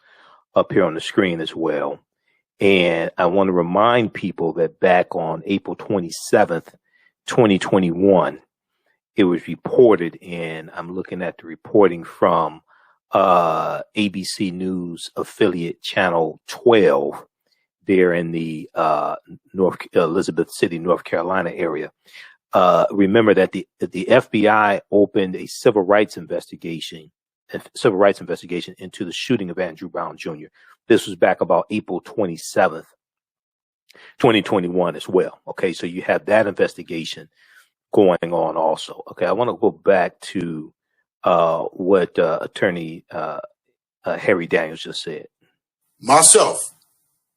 up here on the screen as well. And I want to remind people that back on April 27th, 2021, it was reported, and I'm looking at the reporting from ABC News affiliate Channel 12 there in the Elizabeth City, North Carolina area. Remember that the FBI opened a civil rights investigation into the shooting of Andrew Brown Jr. This was back about April 27th, 2021 as well. Okay, so you have that investigation going on also. Okay, I want to go back to what Attorney Harry Daniels just said. myself,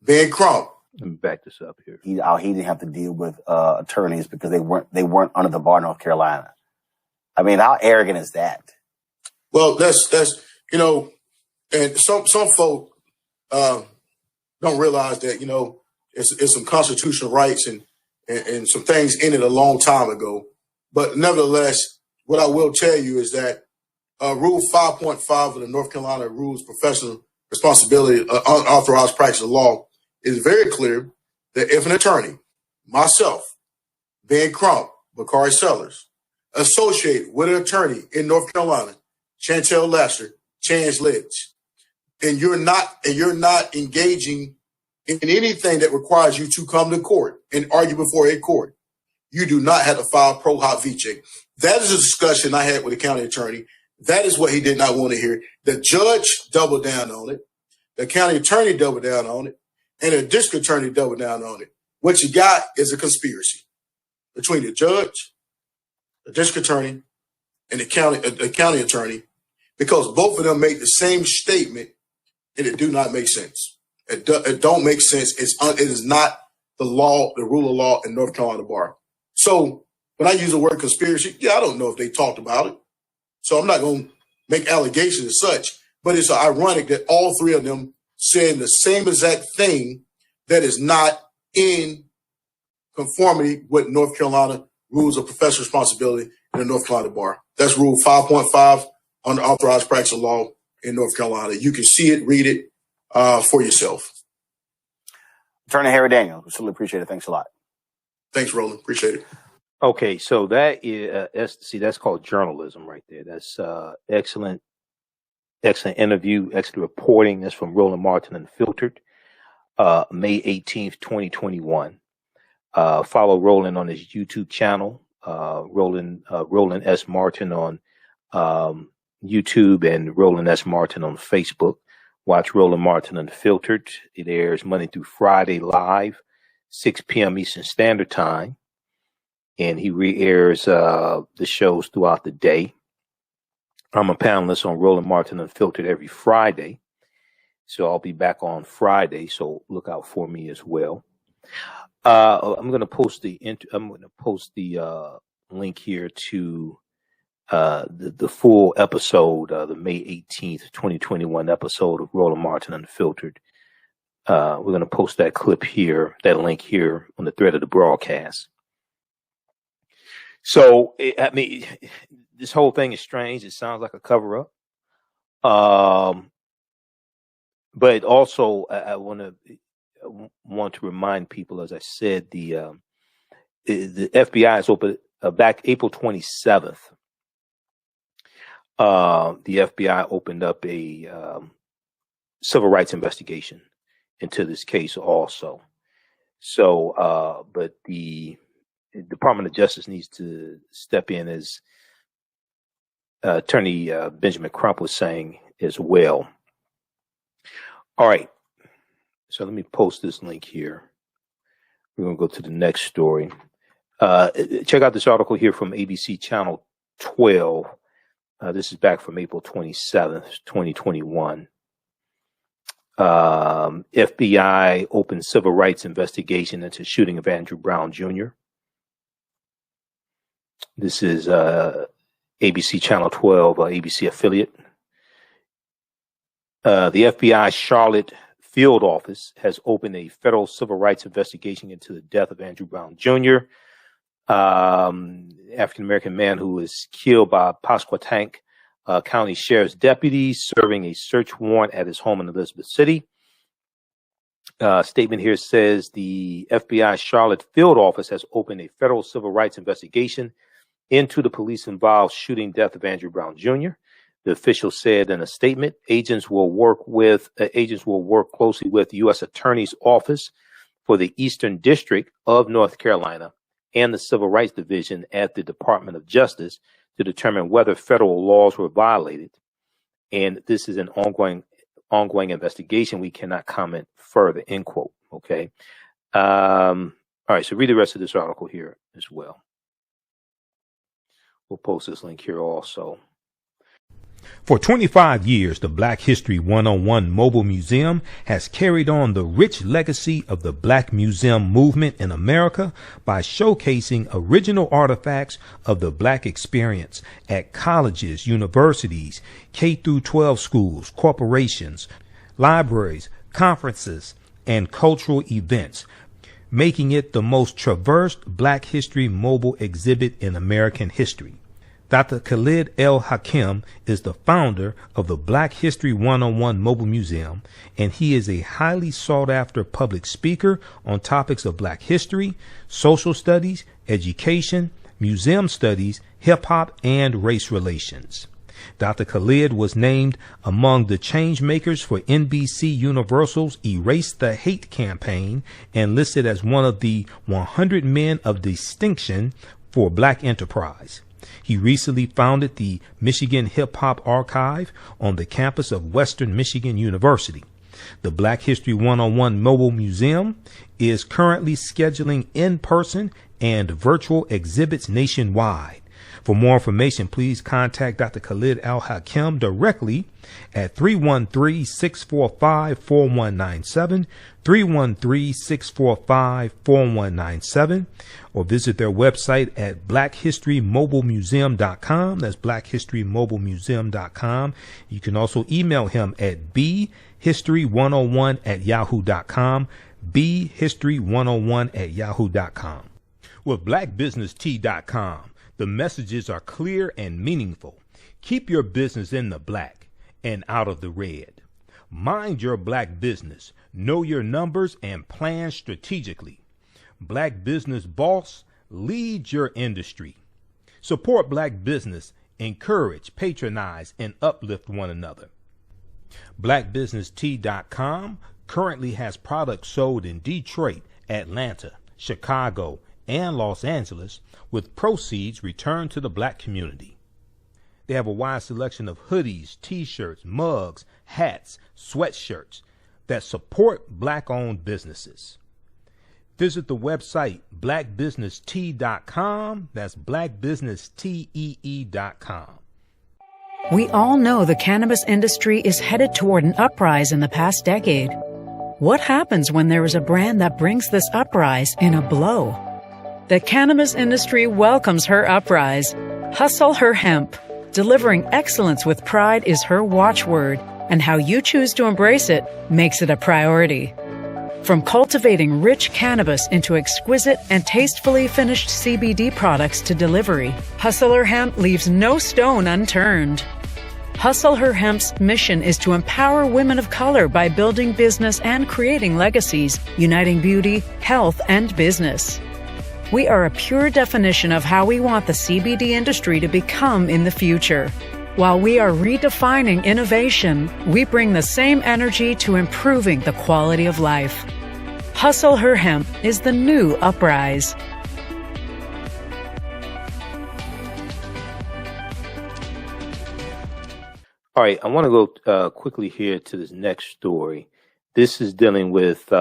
Ben Crump. Let me back this up here. He didn't have to deal with attorneys because they weren't under the bar in North Carolina. I mean, how arrogant is that? Well, that's and some folk don't realize that it's some constitutional rights and some things in it a long time ago. But nevertheless, what I will tell you is that Rule 5.5 of the North Carolina Rules Professional Responsibility Unauthorized Practice of Law is very clear that if an attorney, myself, Ben Crump, Bakari Sellers, associated with an attorney in North Carolina, Chantel Lasser, Chance Lidge, and you're not engaging in anything that requires you to come to court and argue before a court, you do not have to file pro hac vice. That is a discussion I had with the county attorney. That is what he did not want to hear. The judge doubled down on it. The county attorney doubled down on it. And the district attorney doubled down on it. What you got is a conspiracy between the judge, the district attorney, and the county attorney, because both of them make the same statement, and it do not make sense. It don't make sense. It is not the law, the rule of law in North Carolina bar. So when I use the word conspiracy, I don't know if they talked about it. So I'm not going to make allegations as such, but it's ironic that all three of them said the same exact thing that is not in conformity with North Carolina rules of professional responsibility in the North Carolina bar. That's Rule 5.5 on the authorized practice of law in North Carolina. You can see it, read it for yourself. Attorney Harry Daniels, we certainly appreciate it. Thanks a lot. Thanks, Roland. Appreciate it. Okay, so that is that's called journalism right there. That's excellent interview, excellent reporting. That's from Roland Martin Unfiltered, May 18th, 2021. Follow Roland on his YouTube channel, Roland S. Martin on YouTube and Roland S. Martin on Facebook. Watch Roland Martin Unfiltered. It airs Monday through Friday live, 6 p.m. Eastern Standard Time. And he re-airs the shows throughout the day. I'm a panelist on Roland Martin Unfiltered every Friday. So I'll be back on Friday. So look out for me as well. I'm going to post the link here to the full episode, the May 18th, 2021 episode of Roland Martin Unfiltered. We're going to post that clip here, that link here on the thread of the broadcast. So, this whole thing is strange. It sounds like a cover up. But also I want to remind people, as I said, the FBI is open back April 27th. The FBI opened up a civil rights investigation into this case also. So, but the Department of Justice needs to step in, as Attorney Benjamin Crump was saying as well. All right. So let me post this link here. We're going to go to the next story. Check out this article here from ABC Channel 12. This is back from April 27th, 2021. FBI opens civil rights investigation into shooting of Andrew Brown Jr. This is ABC Channel 12, ABC affiliate. The FBI Charlotte field office has opened a federal civil rights investigation into the death of Andrew Brown Jr., African-American man who was killed by Pasquotank County Sheriff's deputies serving a search warrant at his home in Elizabeth City. Statement here says the FBI Charlotte field office has opened a federal civil rights investigation into the police-involved shooting death of Andrew Brown Jr. The official said in a statement, agents will work closely with the U.S. Attorney's Office for the Eastern District of North Carolina and the Civil Rights Division at the Department of Justice to determine whether federal laws were violated. And this is an ongoing investigation. We cannot comment further, end quote. Okay. All right. So read the rest of this article here as well. We'll post this link here also. For 25 years, the Black History 101 Mobile Museum has carried on the rich legacy of the Black Museum movement in America by showcasing original artifacts of the Black experience at colleges, universities, K-12 schools, corporations, libraries, conferences, and cultural events, making it the most traversed Black History mobile exhibit in American history. Dr. Khalid El Hakim is the founder of the Black History 101 Mobile Museum, and he is a highly sought-after public speaker on topics of Black history, social studies, education, museum studies, hip-hop, and race relations. Dr. Khalid was named among the change makers for NBC Universal's Erase the Hate campaign and listed as one of the 100 men of distinction for Black enterprise. He recently founded the Michigan Hip Hop Archive on the campus of Western Michigan University. The Black History 101 Mobile Museum is currently scheduling in-person and virtual exhibits nationwide. For more information, please contact Dr. Khalid Al Hakim directly at 313-645-4197, 313-645-4197, or visit their website at blackhistorymobilemuseum.com. That's blackhistorymobilemuseum.com. You can also email him at bhistory101@yahoo.com, bhistory101@yahoo.com. With blackbusinesstea.com, the messages are clear and meaningful. Keep your business in the black and out of the red. Mind your Black business. Know your numbers and plan strategically. Black Business Boss, lead your industry. Support Black business. Encourage, patronize, and uplift one another. BlackBusinessTea.com currently has products sold in Detroit, Atlanta, Chicago, and Los Angeles, with proceeds returned to the Black community. They have a wide selection of hoodies, t-shirts, mugs, hats, sweatshirts that support Black-owned businesses. Visit the website blackbusinesstee.com. That's blackbusinesstee.com. We all know the cannabis industry is headed toward an uprise in the past decade. What happens when there is a brand that brings this uprise in a blow? The cannabis industry welcomes her uprise. Hustle her hemp. Delivering excellence with pride is her watchword, and how you choose to embrace it makes it a priority. From cultivating rich cannabis into exquisite and tastefully finished CBD products to delivery, Hustle Her Hemp leaves no stone unturned. Hustle Her Hemp's mission is to empower women of color by building business and creating legacies, uniting beauty, health, and business. We are a pure definition of how we want the CBD industry to become in the future. While we are redefining innovation, we bring the same energy to improving the quality of life. Hustle Her Hemp is the new uprise. All right, I want to go quickly here to this next story. This is dealing with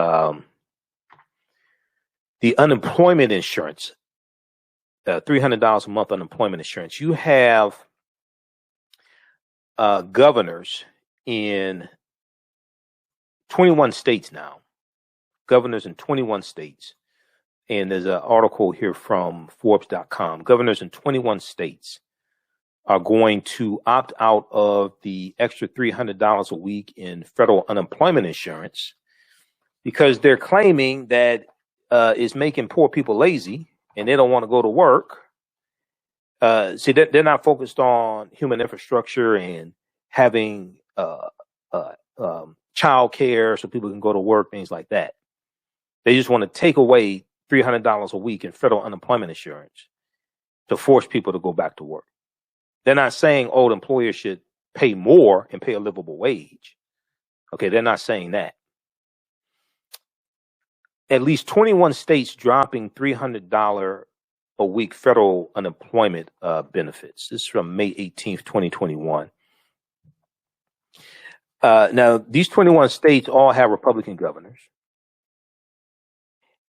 the unemployment insurance, $300 a month unemployment insurance. You have governors in 21 states now, governors in 21 states. And there's an article here from Forbes.com. Governors in 21 states are going to opt out of the extra $300 a week in federal unemployment insurance because they're claiming that it's making poor people lazy and they don't want to go to work. See, they're not focused on human infrastructure and having child care so people can go to work, things like that. They just want to take away $300 a week in federal unemployment insurance to force people to go back to work. They're not saying old employers should pay more and pay a livable wage. Okay, they're not saying that. At least 21 states dropping $300 a week federal unemployment benefits. This is from May 18th, 2021. Now, these 21 states all have Republican governors,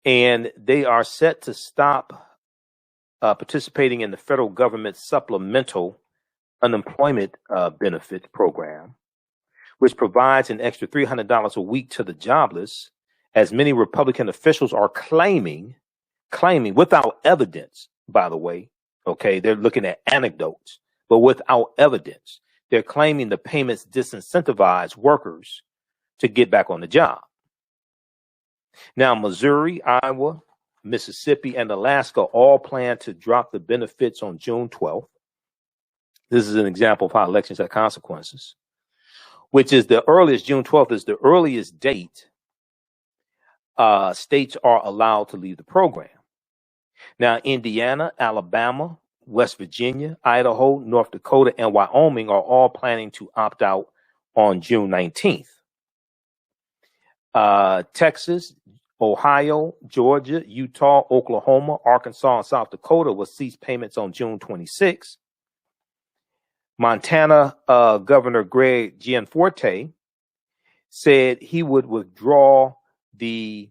and they are set to stop participating in the federal government's supplemental unemployment benefits program, which provides an extra $300 a week to the jobless, as many Republican officials are claiming without evidence, by the way. Okay, they're looking at anecdotes, but without evidence. They're claiming the payments disincentivize workers to get back on the job. Now, Missouri, Iowa, Mississippi, and Alaska all plan to drop the benefits on June 12th. This is an example of how elections have consequences, which is the earliest. June 12th is the earliest date states are allowed to leave the program. Now, Indiana, Alabama, West Virginia, Idaho, North Dakota, and Wyoming are all planning to opt out on June 19th. Texas, Ohio, Georgia, Utah, Oklahoma, Arkansas, and South Dakota will cease payments on June 26th. Montana Governor Greg Gianforte said he would withdraw the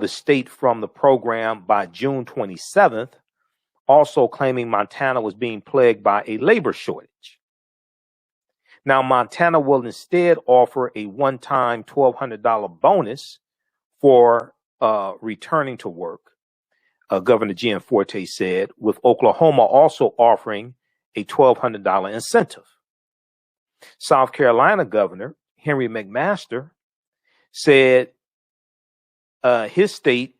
state from the program by June 27th, also claiming Montana was being plagued by a labor shortage. Now, Montana will instead offer a one-time $1,200 bonus for returning to work, Governor Gianforte said, with Oklahoma also offering a $1,200 incentive. South Carolina Governor Henry McMaster said his state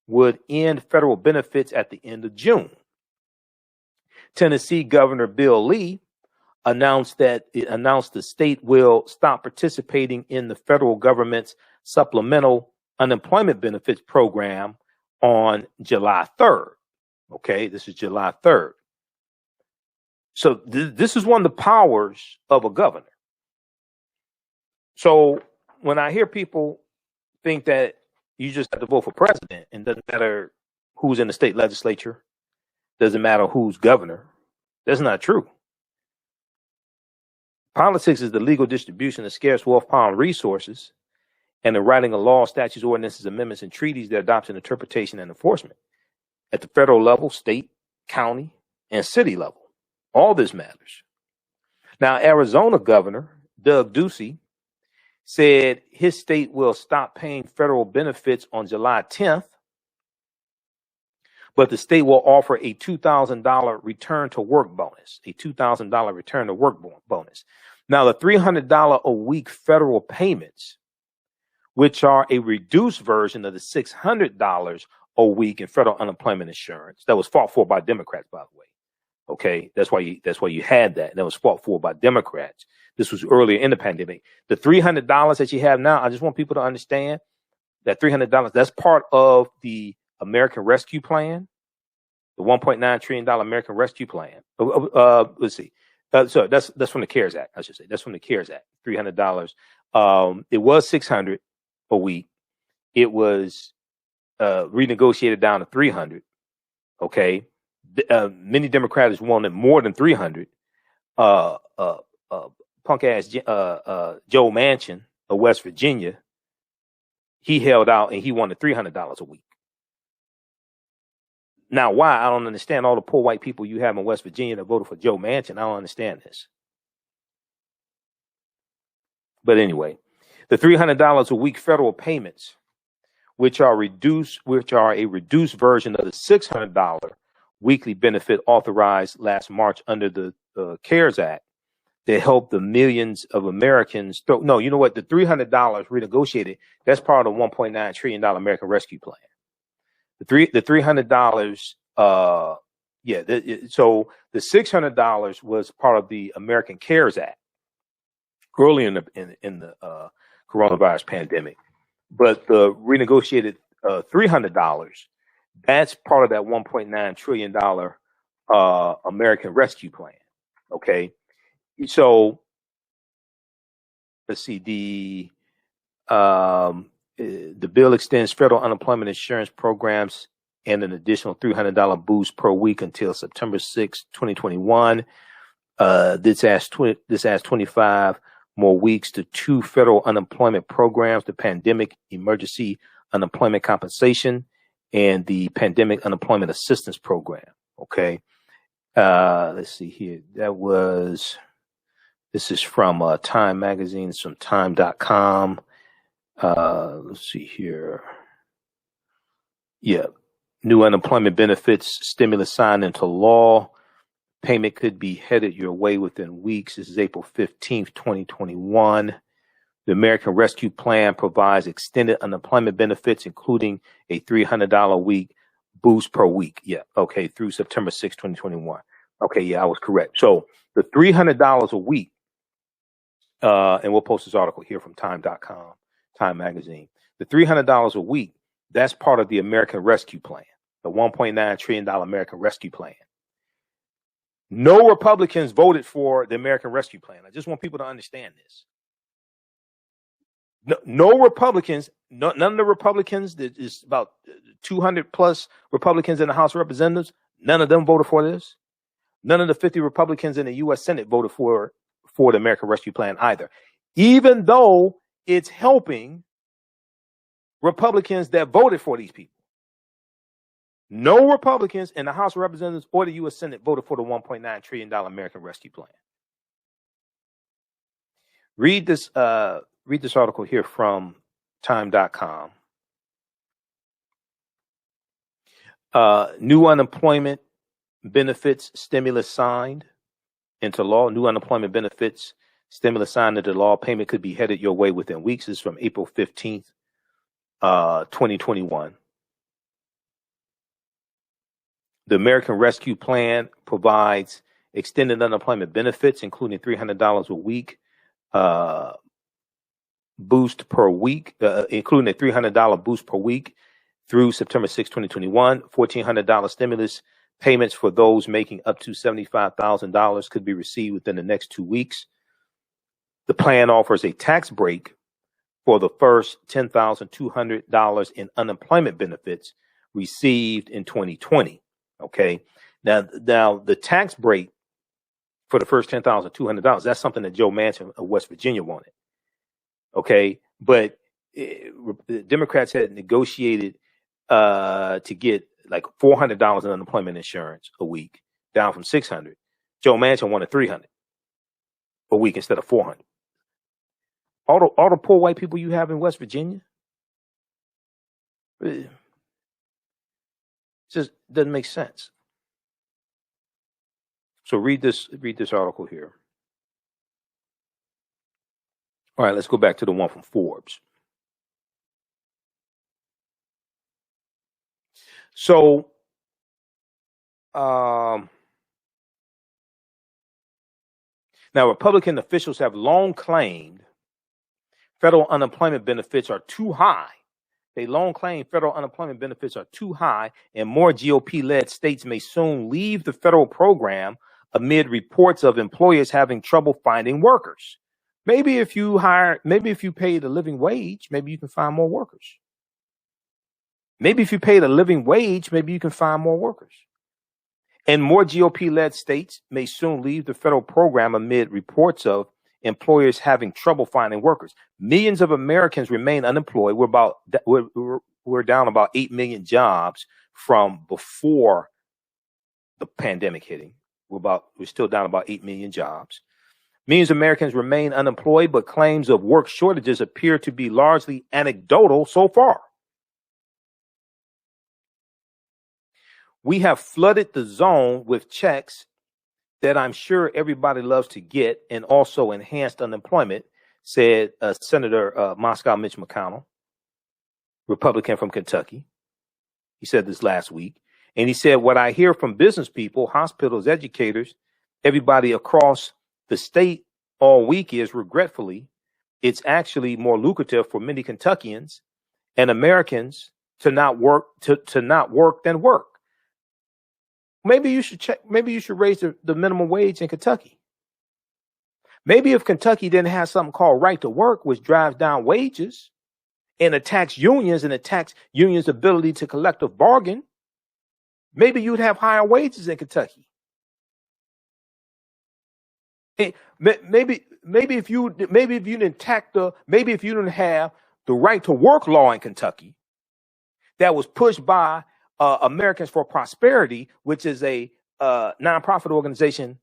would end federal benefits at the end of June. Tennessee Governor Bill Lee announced the state will stop participating in the federal government's supplemental unemployment benefits program on July 3rd. Okay, this is July 3rd. So this is one of the powers of a governor. So when I hear people think that you just have to vote for president and doesn't matter who's in the state legislature, doesn't matter who's governor, that's not true. Politics is the legal distribution of scarce wealth, power, and resources, and the writing of laws, statutes, ordinances, amendments, and treaties, their adoption, interpretation, and enforcement at the federal level, state, county, and city level. All this matters. Now, Arizona Governor Doug Ducey said his state will stop paying federal benefits on July 10th, but the state will offer a $2,000 return to work bonus, Now, the $300 a week federal payments, which are a reduced version of the $600 a week in federal unemployment insurance that was fought for by Democrats, by the way. Okay, that's why you had that. That was fought for by Democrats. This was earlier in the pandemic. The $300 that you have now, I just want people to understand that $300, that's part of the American Rescue Plan, the $1.9 trillion American Rescue Plan. Let's see. So that's from the CARES Act, I should say. That's from the CARES Act, $300. It was $600 a week. It was renegotiated down to $300. Okay. Many Democrats wanted more than $300. Punk ass Joe Manchin of West Virginia, he held out and he wanted $300 a week. Now, why? I don't understand. All the poor white people you have in West Virginia that voted for Joe Manchin, I don't understand this. But anyway, the $300 a week federal payments, which are a reduced version of the $600 weekly benefit authorized last March under the CARES Act, that help the millions of Americans. No, you know what? The $300 renegotiated, that's part of the $1.9 trillion American Rescue Plan. The $300, so the $600 was part of the American CARES Act early in the coronavirus pandemic. But the renegotiated $300, that's part of that $1.9 trillion American Rescue Plan. Okay. So let's see, the bill extends federal unemployment insurance programs and an additional $300 boost per week until September 6, 2021. This adds 25 more weeks to 2 federal unemployment programs, the Pandemic Emergency Unemployment Compensation and the Pandemic Unemployment Assistance Program. Okay. Let's see here. This is from Time Magazine. It's from time.com. Let's see here. Yeah. New unemployment benefits stimulus signed into law. Payment could be headed your way within weeks. This is April 15th, 2021. The American Rescue Plan provides extended unemployment benefits, including a $300 a week boost per week. Yeah. Okay. Through September 6th, 2021. Okay. Yeah, I was correct. So the $300 a week, and we'll post this article here from time.com, Time Magazine. The $300 a week, that's part of the American Rescue Plan, the $1.9 trillion American Rescue Plan. No Republicans voted for the American Rescue Plan. I just want people to understand this. No Republicans, none of the Republicans, there's about 200 plus Republicans in the House of Representatives, none of them voted for this. None of the 50 Republicans in the U.S. Senate voted for the American Rescue Plan either, even though it's helping Republicans that voted for these people. No Republicans in the House of Representatives or the U.S. Senate voted for the $1.9 trillion American Rescue Plan. Read this article here from time.com. New unemployment benefits stimulus signed into law. New unemployment benefits stimulus signed into law. Payment could be headed your way within weeks. This is from April 15th, 2021. The American Rescue Plan provides extended unemployment benefits, including $300 a week boost per week, including a $300 boost per week through September 6, 2021. $1,400 stimulus payments for those making up to $75,000 could be received within the next 2 weeks. The plan offers a tax break for the first $10,200 in unemployment benefits received in 2020. Okay. Now the tax break for the first $10,200, that's something that Joe Manchin of West Virginia wanted. Okay. But the Democrats had negotiated to get like $400 in unemployment insurance a week, down from $600. Joe Manchin wanted $300 a week instead of $400. All the poor white people you have in West Virginia, it just doesn't make sense. So read this article here. All right, let's go back to the one from Forbes. So, now Republican officials have long claimed federal unemployment benefits are too high. They long claim federal unemployment benefits are too high, and more GOP-led states may soon leave the federal program amid reports of employers having trouble finding workers. Maybe if you paid a living wage, maybe you can find more workers. Maybe if you paid a living wage, maybe you can find more workers. And more GOP-led states may soon leave the federal program amid reports of employers having trouble finding workers. Millions of Americans remain unemployed. We're down about 8 million jobs from before the pandemic hitting. We're still down about 8 million jobs. Millions of Americans remain unemployed, but claims of work shortages appear to be largely anecdotal so far. We have flooded the zone with checks that I'm sure everybody loves to get, and also enhanced unemployment, said Senator Moscow Mitch McConnell, Republican from Kentucky. He said this last week. And he said, what I hear from business people, hospitals, educators, everybody across the state all week is, regretfully, it's actually more lucrative for many Kentuckians and Americans to not work than work. Maybe you should raise the minimum wage in Kentucky. Maybe if Kentucky didn't have something called right to work, which drives down wages and attacks unions ability to collective bargain, maybe you'd have higher wages in Kentucky. Maybe if you didn't have the right to work law in Kentucky that was pushed by Americans for Prosperity, which is a nonprofit organization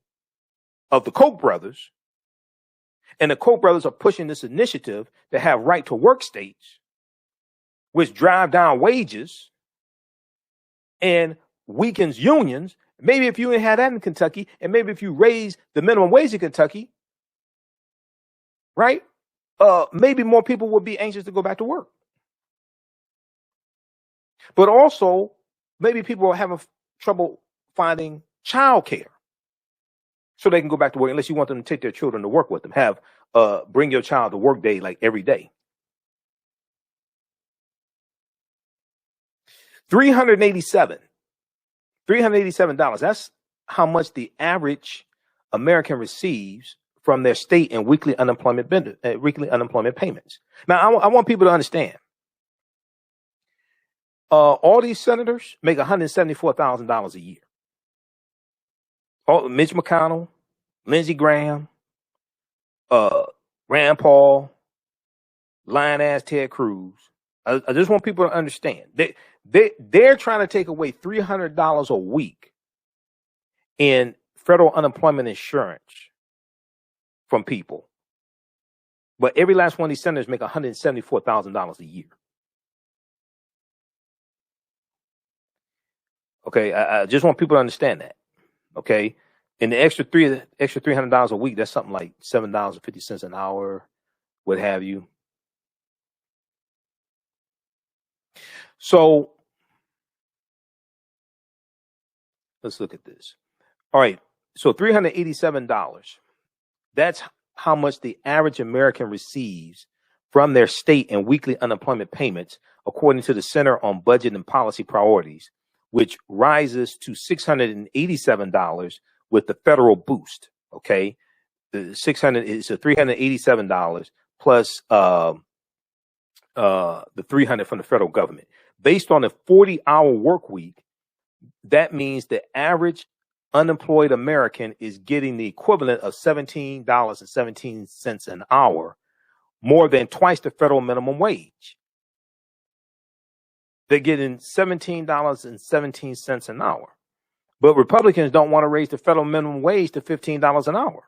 of the Koch brothers, and the Koch brothers are pushing this initiative to have right to work states, which drive down wages and weakens unions. Maybe if you had that in Kentucky, and maybe if you raise the minimum wage in Kentucky, right? Maybe more people would be anxious to go back to work. But also, maybe people will have trouble finding childcare so they can go back to work, unless you want them to take their children to work with them. Have bring your child to work day like every day. $387. That's how much the average American receives from their state and weekly unemployment payments. Now, I want people to understand. All these senators make $174,000 a year. Mitch McConnell, Lindsey Graham, Rand Paul, lying-ass Ted Cruz. I just want people to understand. They're trying to take away $300 a week in federal unemployment insurance from people. But every last one of these senators make $174,000 a year. Okay, I just want people to understand that. Okay, and the extra $300 a week, that's something like $7.50 an hour, what have you. So let's look at this. All right, so $387. That's how much the average American receives from their state and weekly unemployment payments, according to the Center on Budget and Policy Priorities, which rises to $687 with the federal boost. Okay, the $387 plus the $300 from the federal government. Based on a 40-hour work week, that means the average unemployed American is getting the equivalent of $17.17 an hour, more than twice the federal minimum wage. They're getting $17.17 an hour. But Republicans don't want to raise the federal minimum wage to $15 an hour.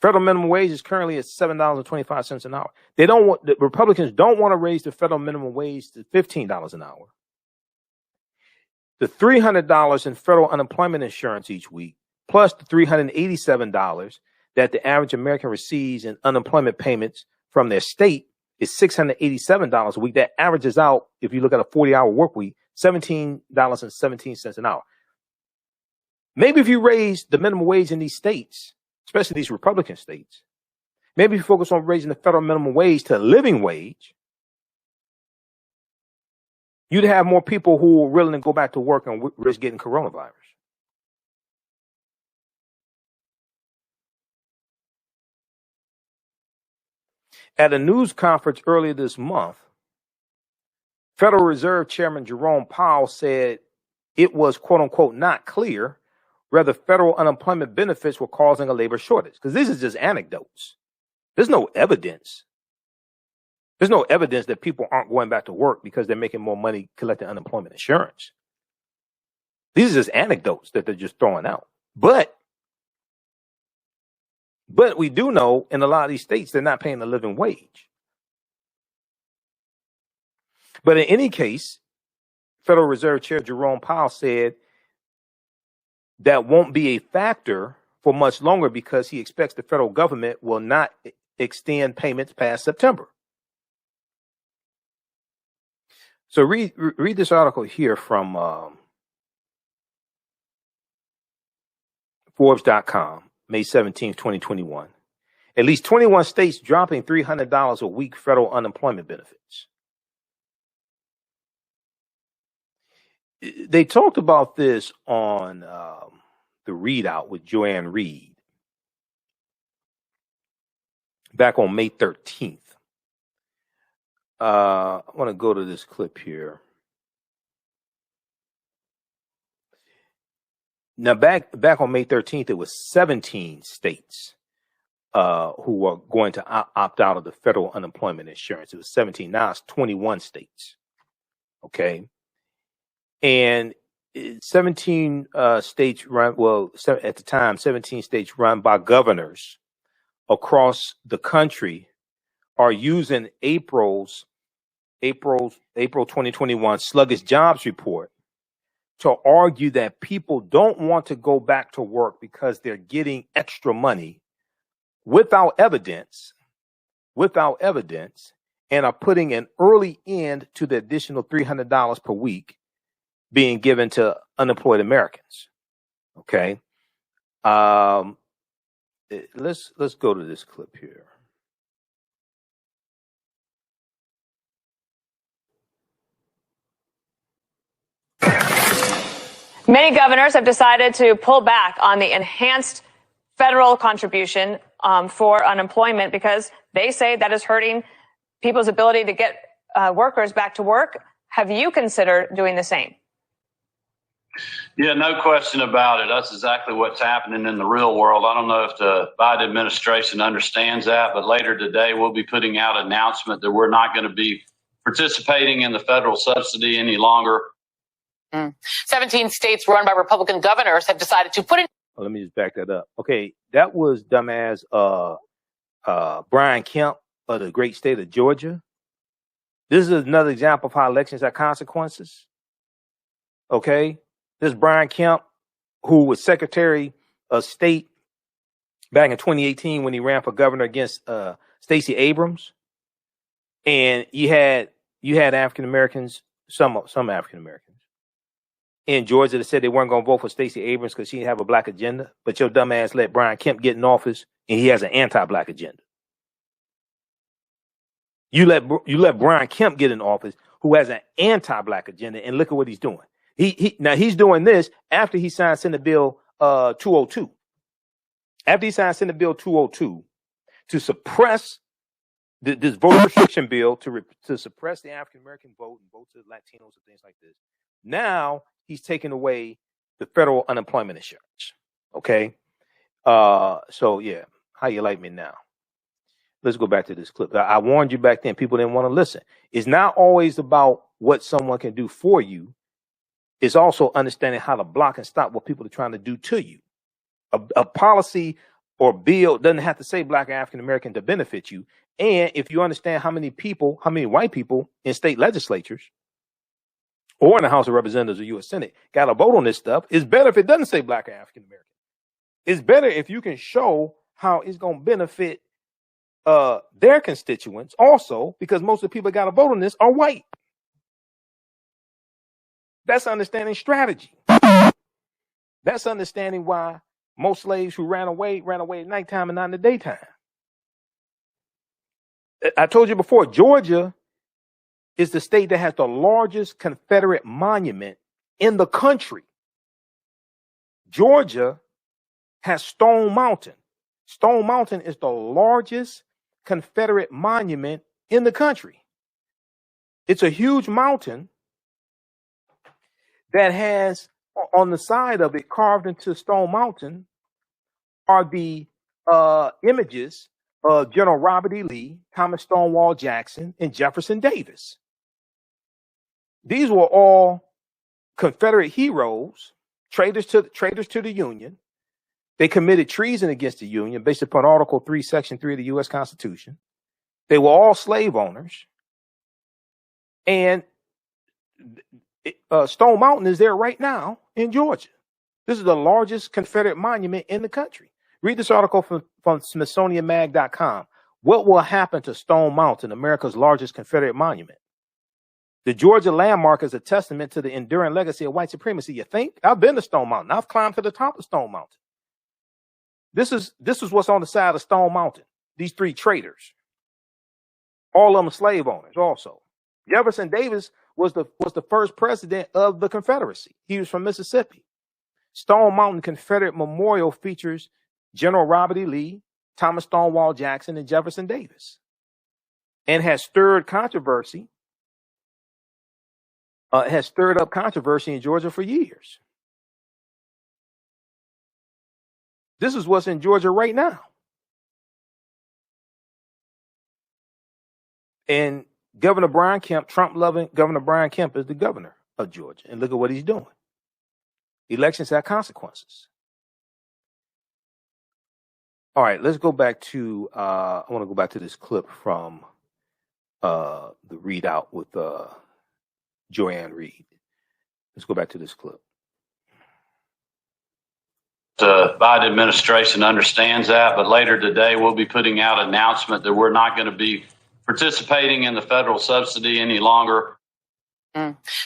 Federal minimum wage is currently at $7.25 an hour. The Republicans don't want to raise the federal minimum wage to $15 an hour. The $300 in federal unemployment insurance each week, plus the $387 that the average American receives in unemployment payments from their state, is $687 a week. That averages out, if you look at a 40-hour work week, $17.17 an hour. Maybe if you raise the minimum wage in these states, especially these Republican states, maybe if you focus on raising the federal minimum wage to a living wage, you'd have more people who are willing to go back to work and risk getting coronavirus. At a news conference earlier this month, Federal Reserve Chairman Jerome Powell said it was, quote unquote, not clear whether federal unemployment benefits were causing a labor shortage. Because this is just anecdotes. There's no evidence. There's no evidence that people aren't going back to work because they're making more money collecting unemployment insurance. These are just anecdotes that they're just throwing out. But we do know in a lot of these states, they're not paying a living wage. But in any case, Federal Reserve Chair Jerome Powell said that won't be a factor for much longer because he expects the federal government will not extend payments past September. So read this article here from Forbes.com, May 17th, 2021. At least 21 states dropping $300 a week federal unemployment benefits. They talked about this on the Readout with Joanne Reed back on May 13th. I want to go to this clip here. Now, back on May 13th, it was 17 states who were going to opt out of the federal unemployment insurance. It was 17. Now it's 21 states. Okay. And 17 states run, at the time, 17 states run by governors across the country are using April 2021 sluggish jobs report to argue that people don't want to go back to work because they're getting extra money without evidence, and are putting an early end to the additional $300 per week being given to unemployed Americans. Okay. Let's go to this clip here. Many governors have decided to pull back on the enhanced federal contribution for unemployment because they say that is hurting people's ability to get workers back to work. Have you considered doing the same? Yeah, no question about it. That's exactly what's happening in the real world. I don't know if the Biden administration understands that, but later today we'll be putting out an announcement that we're not going to be participating in the federal subsidy any longer. 17 states run by Republican governors have decided to put in. Let me just back that up. Okay, that was dumbass Brian Kemp of the great state of Georgia. This is another example of how elections have consequences. Okay, this Brian Kemp, who was Secretary of State back in 2018 when he ran for governor against Stacey Abrams, and you had African Americans, some African Americans in Georgia that said they weren't going to vote for Stacey Abrams because she didn't have a black agenda. But your dumb ass let Brian Kemp get in office, and he has an anti-black agenda. You let Brian Kemp get in office, who has an anti-black agenda, and look at what he's doing. He's doing this after he signed Senate Bill 202. After he signed Senate Bill 202 to suppress this voter restriction bill to suppress the African American vote and vote to Latinos and things like this. Now he's taking away the federal unemployment insurance. Okay. So yeah, how you like me now? Let's go back to this clip. I warned you back then. People didn't want to listen. It's not always about what someone can do for you. It's also understanding how to block and stop what people are trying to do to you. A policy or bill doesn't have to say black or African American to benefit you. And if you understand how many white people in state legislatures or in the House of Representatives or U.S. Senate got to vote on this stuff, it's better if it doesn't say black or African American. It's better if you can show how it's going to benefit their constituents also, because most of the people that got to vote on this are white. That's understanding strategy. That's understanding why most slaves who ran away at nighttime and not in the daytime. I told you before, Georgia is the state that has the largest Confederate monument in the country. Georgia has Stone Mountain. Stone Mountain is the largest Confederate monument in the country. It's a huge mountain that has on the side of it, carved into Stone Mountain, are the images of General Robert E. Lee, Thomas Stonewall Jackson, and Jefferson Davis. These were all Confederate heroes, traitors to the Union. They committed treason against the Union based upon Article 3, Section 3 of the U.S. Constitution. They were all slave owners. And Stone Mountain is there right now in Georgia. This is the largest Confederate monument in the country. Read this article from SmithsonianMag.com. What will happen to Stone Mountain, America's largest Confederate monument? The Georgia landmark is a testament to the enduring legacy of white supremacy. You think? I've been to Stone Mountain. I've climbed to the top of Stone Mountain. This is what's on the side of Stone Mountain. These three traitors. All of them slave owners also. Jefferson Davis was the first president of the Confederacy. He was from Mississippi. Stone Mountain Confederate Memorial features General Robert E. Lee, Thomas Stonewall Jackson, and Jefferson Davis, and has stirred controversy. Has stirred up controversy in Georgia for years. This is what's in Georgia right now. And Governor Brian Kemp, Trump-loving Governor Brian Kemp, is the governor of Georgia. And look at what he's doing. Elections have consequences. All right, let's go back to, I want to go back to this clip from the readout with Joanne Reed. Let's go back to this clip. The Biden administration understands that, but later today we'll be putting out an announcement that we're not going to be participating in the federal subsidy any longer.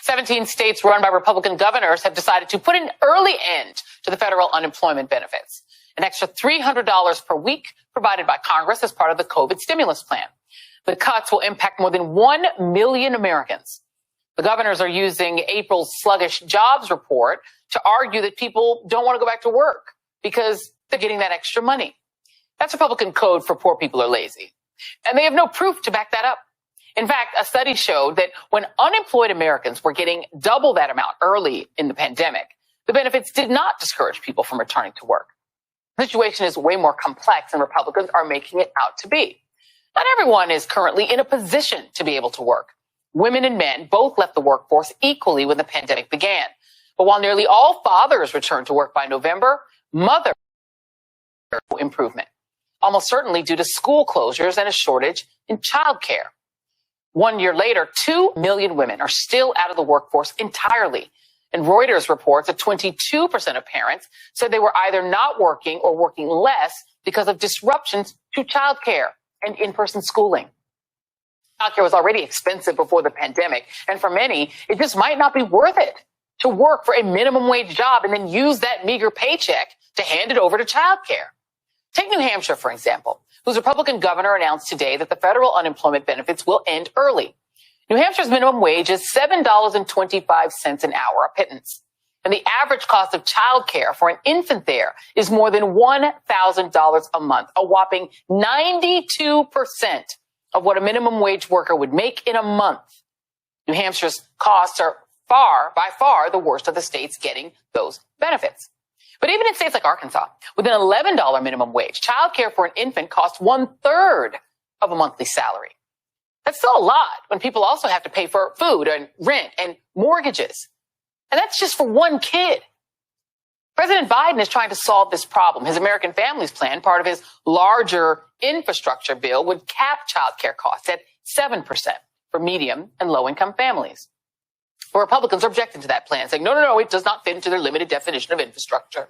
17 states run by Republican governors have decided to put an early end to the federal unemployment benefits. An extra $300 per week provided by Congress as part of the COVID stimulus plan. The cuts will impact more than 1 million Americans. The governors are using April's sluggish jobs report to argue that people don't want to go back to work because they're getting that extra money. That's Republican code for poor people are lazy. And they have no proof to back that up. In fact, a study showed that when unemployed Americans were getting double that amount early in the pandemic, the benefits did not discourage people from returning to work. The situation is way more complex than Republicans are making it out to be. Not everyone is currently in a position to be able to work. Women and men both left the workforce equally when the pandemic began. But while nearly all fathers returned to work by November, mothers improvement, almost certainly due to school closures and a shortage in childcare. 1 year later, 2 million women are still out of the workforce entirely. And Reuters reports that 22% of parents said they were either not working or working less because of disruptions to childcare and in-person schooling. Childcare was already expensive before the pandemic, and for many, it just might not be worth it to work for a minimum wage job and then use that meager paycheck to hand it over to childcare. Take New Hampshire, for example, whose Republican governor announced today that the federal unemployment benefits will end early. New Hampshire's minimum wage is $7.25 an hour, a pittance. And the average cost of childcare for an infant there is more than $1,000 a month, a whopping 92% of what a minimum wage worker would make in a month. New Hampshire's costs are by far the worst of the states getting those benefits. But even in states like Arkansas, with an $11 minimum wage, childcare for an infant costs 1/3 of a monthly salary. That's still a lot when people also have to pay for food and rent and mortgages. And that's just for one kid. President Biden is trying to solve this problem. His American Families Plan, part of his larger infrastructure bill, would cap childcare costs at 7% for medium and low-income families. But Republicans are objecting to that plan, saying, no, it does not fit into their limited definition of infrastructure.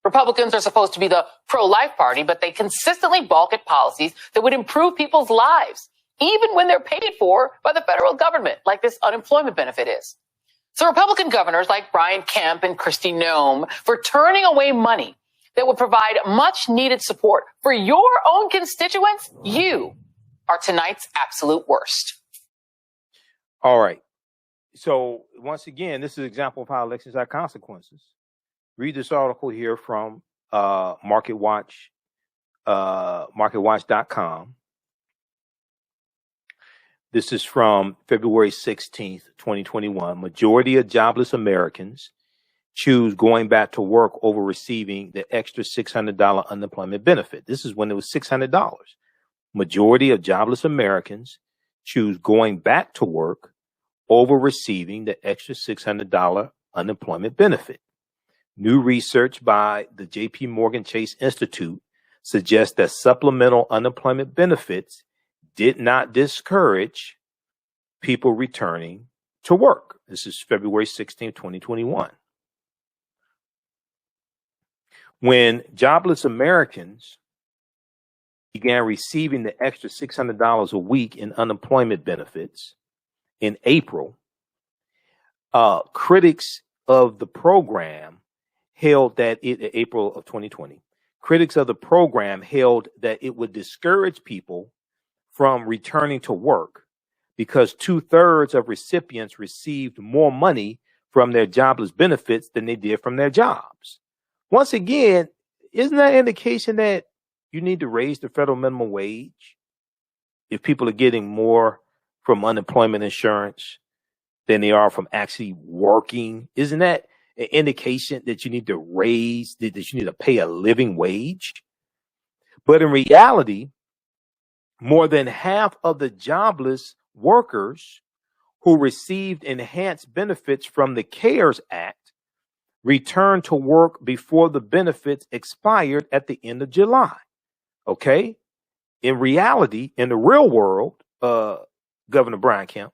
Republicans are supposed to be the pro-life party, but they consistently balk at policies that would improve people's lives, even when they're paid for by the federal government, like this unemployment benefit is. So Republican governors like Brian Kemp and Kristi Noem for turning away money that would provide much needed support for your own constituents, you are tonight's absolute worst. All right. So once again, this is an example of how elections have consequences. Read this article here from marketwatch.com. This is from February 16th, 2021. Majority of jobless Americans choose going back to work over receiving the extra $600 unemployment benefit. This is when it was $600. Majority of jobless Americans choose going back to work over receiving the extra $600 unemployment benefit. New research by the J.P. Morgan Chase Institute suggests that supplemental unemployment benefits did not discourage people returning to work. This is February 16, 2021. When jobless Americans began receiving the extra $600 a week in unemployment benefits in April, critics of the program held that April of 2020, critics of the program held that it would discourage people from returning to work because 2/3 of recipients received more money from their jobless benefits than they did from their jobs. Once again, isn't that an indication that you need to raise the federal minimum wage if people are getting more from unemployment insurance than they are from actually working? Isn't that an indication that you need to raise, that you need to pay a living wage? But in reality, more than half of the jobless workers who received enhanced benefits from the CARES Act returned to work before the benefits expired at the end of July. Okay? In reality, in the real world, Governor Brian Kemp,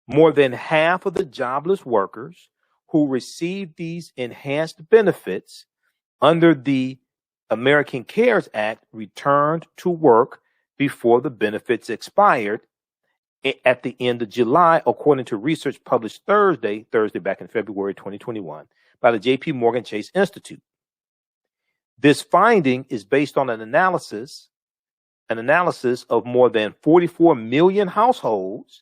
more than half of the jobless workers who received these enhanced benefits under the American Cares Act returned to work before the benefits expired at the end of July, according to research published Thursday back in February 2021 by the J.P. Morgan Chase Institute. This finding is based on an analysis of more than 44 million households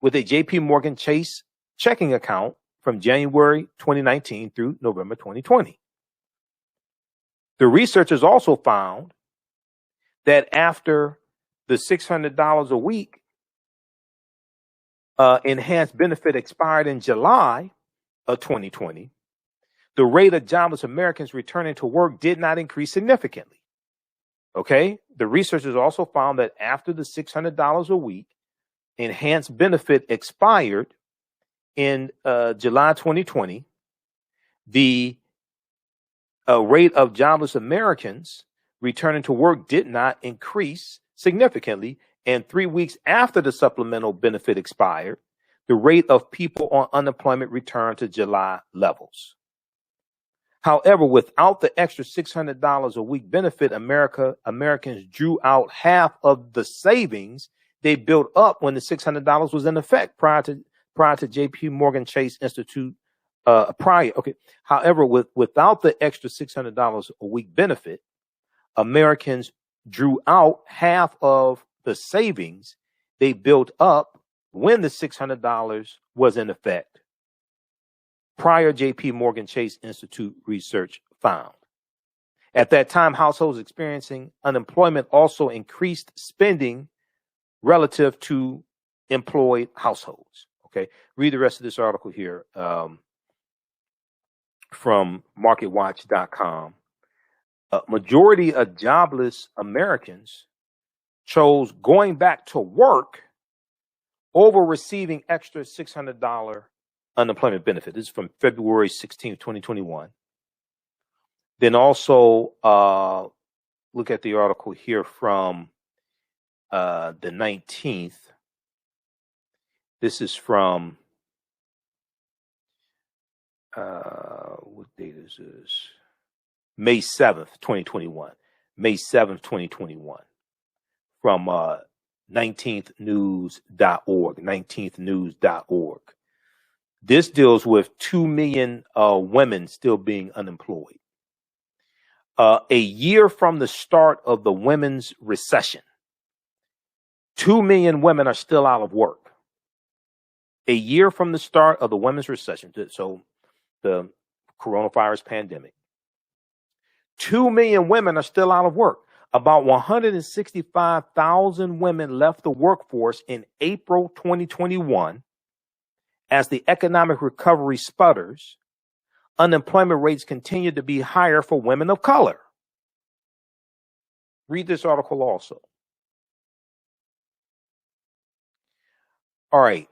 with a J.P. Morgan Chase checking account from January 2019 through November 2020. The researchers also found that after the $600 a week enhanced benefit expired in July of 2020, the rate of jobless Americans returning to work did not increase significantly. Okay? The researchers also found that after the $600 a week enhanced benefit expired in July 2020, the rate of jobless Americans returning to work did not increase significantly. And 3 weeks after the supplemental benefit expired, the rate of people on unemployment returned to July levels. However, without the extra $600 a week benefit, Americans drew out half of the savings they built up when the $600 was in effect prior to J.P. Morgan Chase Institute prior. Okay. However, without the extra $600 a week benefit, Americans drew out half of the savings they built up when the $600 was in effect. Prior J.P. Morgan Chase Institute research found. At that time, households experiencing unemployment also increased spending relative to employed households. Okay, read the rest of this article here from MarketWatch.com. Majority of jobless Americans chose going back to work over receiving extra $600 unemployment benefit. This is from February 16, 2021. Then also look at the article here from the 19th. This is from, what date is this? May 7th, 2021. May 7th, 2021. From 19thnews.org, 19thnews.org. This deals with 2 million women still being unemployed. A year from the start of the women's recession, 2 million women are still out of work. A year from the start of the women's recession, so the coronavirus pandemic, 2 million women are still out of work. About 165,000 women left the workforce in April 2021. As the economic recovery sputters, unemployment rates continue to be higher for women of color. Read this article also. All right.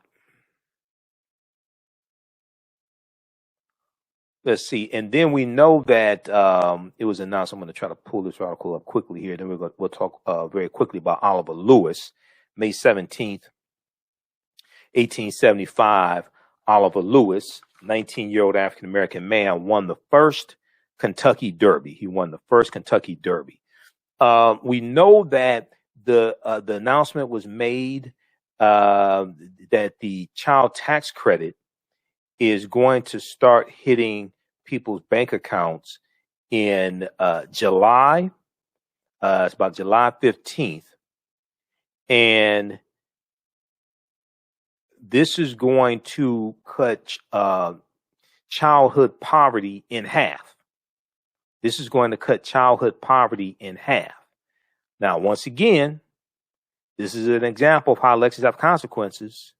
Let's see. And then we know that it was announced. I'm going to try to pull this article up quickly here. Then we'll talk very quickly about Oliver Lewis. May 17th, 1875, Oliver Lewis, 19-year-old African-American man, won the first Kentucky Derby. He won the first Kentucky Derby. We know that the announcement was made that the child tax credit is going to start hitting people's bank accounts in July. It's about July 15th. And this is going to cut childhood poverty in half. This is going to cut childhood poverty in half. Now, once again, this is an example of how elections have consequences.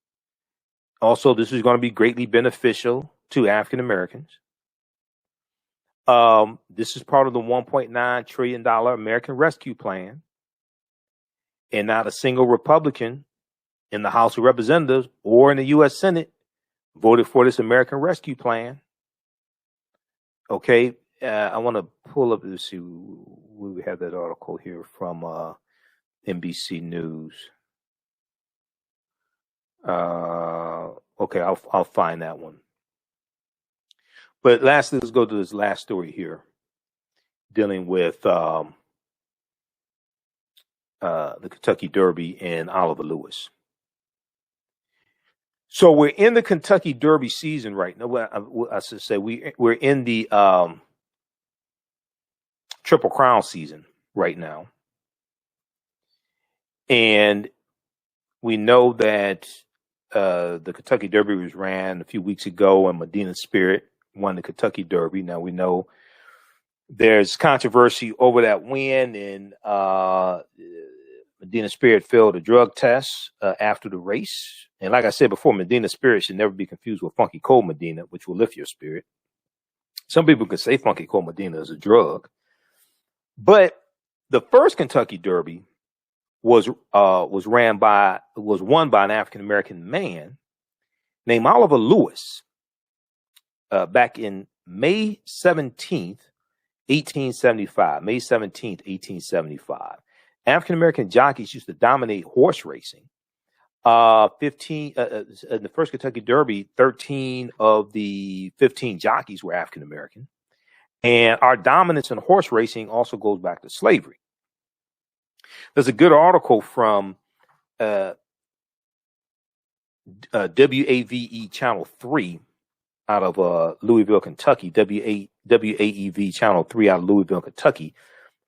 Also, this is going to be greatly beneficial to African Americans. This is part of the $1.9 trillion American Rescue Plan. And not a single Republican in the House of Representatives or in the U.S. Senate voted for this American Rescue Plan. Okay, I want to pull up. Let's see. We have that article here from NBC News. Okay, I'll find that one. But lastly, let's go to this last story here, dealing with the Kentucky Derby and Oliver Lewis. So we're in the Kentucky Derby season right now. Well, I should say we're in the Triple Crown season right now, and we know that the Kentucky Derby was ran a few weeks ago, and Medina Spirit won the Kentucky Derby. Now we know there's controversy over that win, and Medina Spirit failed a drug test after the race. And like I said before, Medina Spirit should never be confused with Funky Cold Medina, which will lift your spirit. Some people could say Funky Cold Medina is a drug, but the first Kentucky Derby was won by an African American man named Oliver Lewis back in May 17th, 1875. May 17th, 1875. African American jockeys used to dominate horse racing. In the first Kentucky Derby, 13 of the 15 jockeys were African American, and our dominance in horse racing also goes back to slavery. There's a good article from WAVE Channel 3 out of Louisville, Kentucky. WAEV Channel 3 out of Louisville, Kentucky.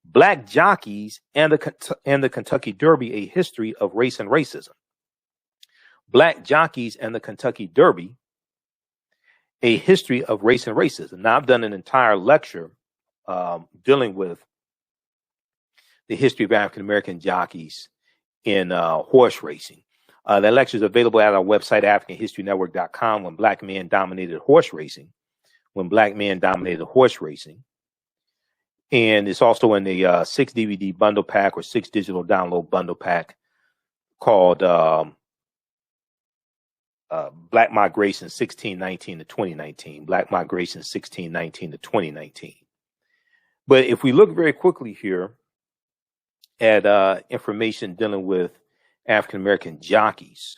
Black Jockeys and the Kentucky Derby: A History of Race and Racism. Black Jockeys and the Kentucky Derby: A History of Race and Racism. Now, I've done an entire lecture dealing with the history of African American jockeys in horse racing. That lecture is available at our website, AfricanHistoryNetwork.com. When Black Men Dominated Horse Racing. When Black Men Dominated Horse Racing. And it's also in the 6 DVD bundle pack or 6 digital download bundle pack called Black Migration 1619 to 2019. Black Migration 1619 to 2019. But if we look very quickly here at information dealing with African American jockeys.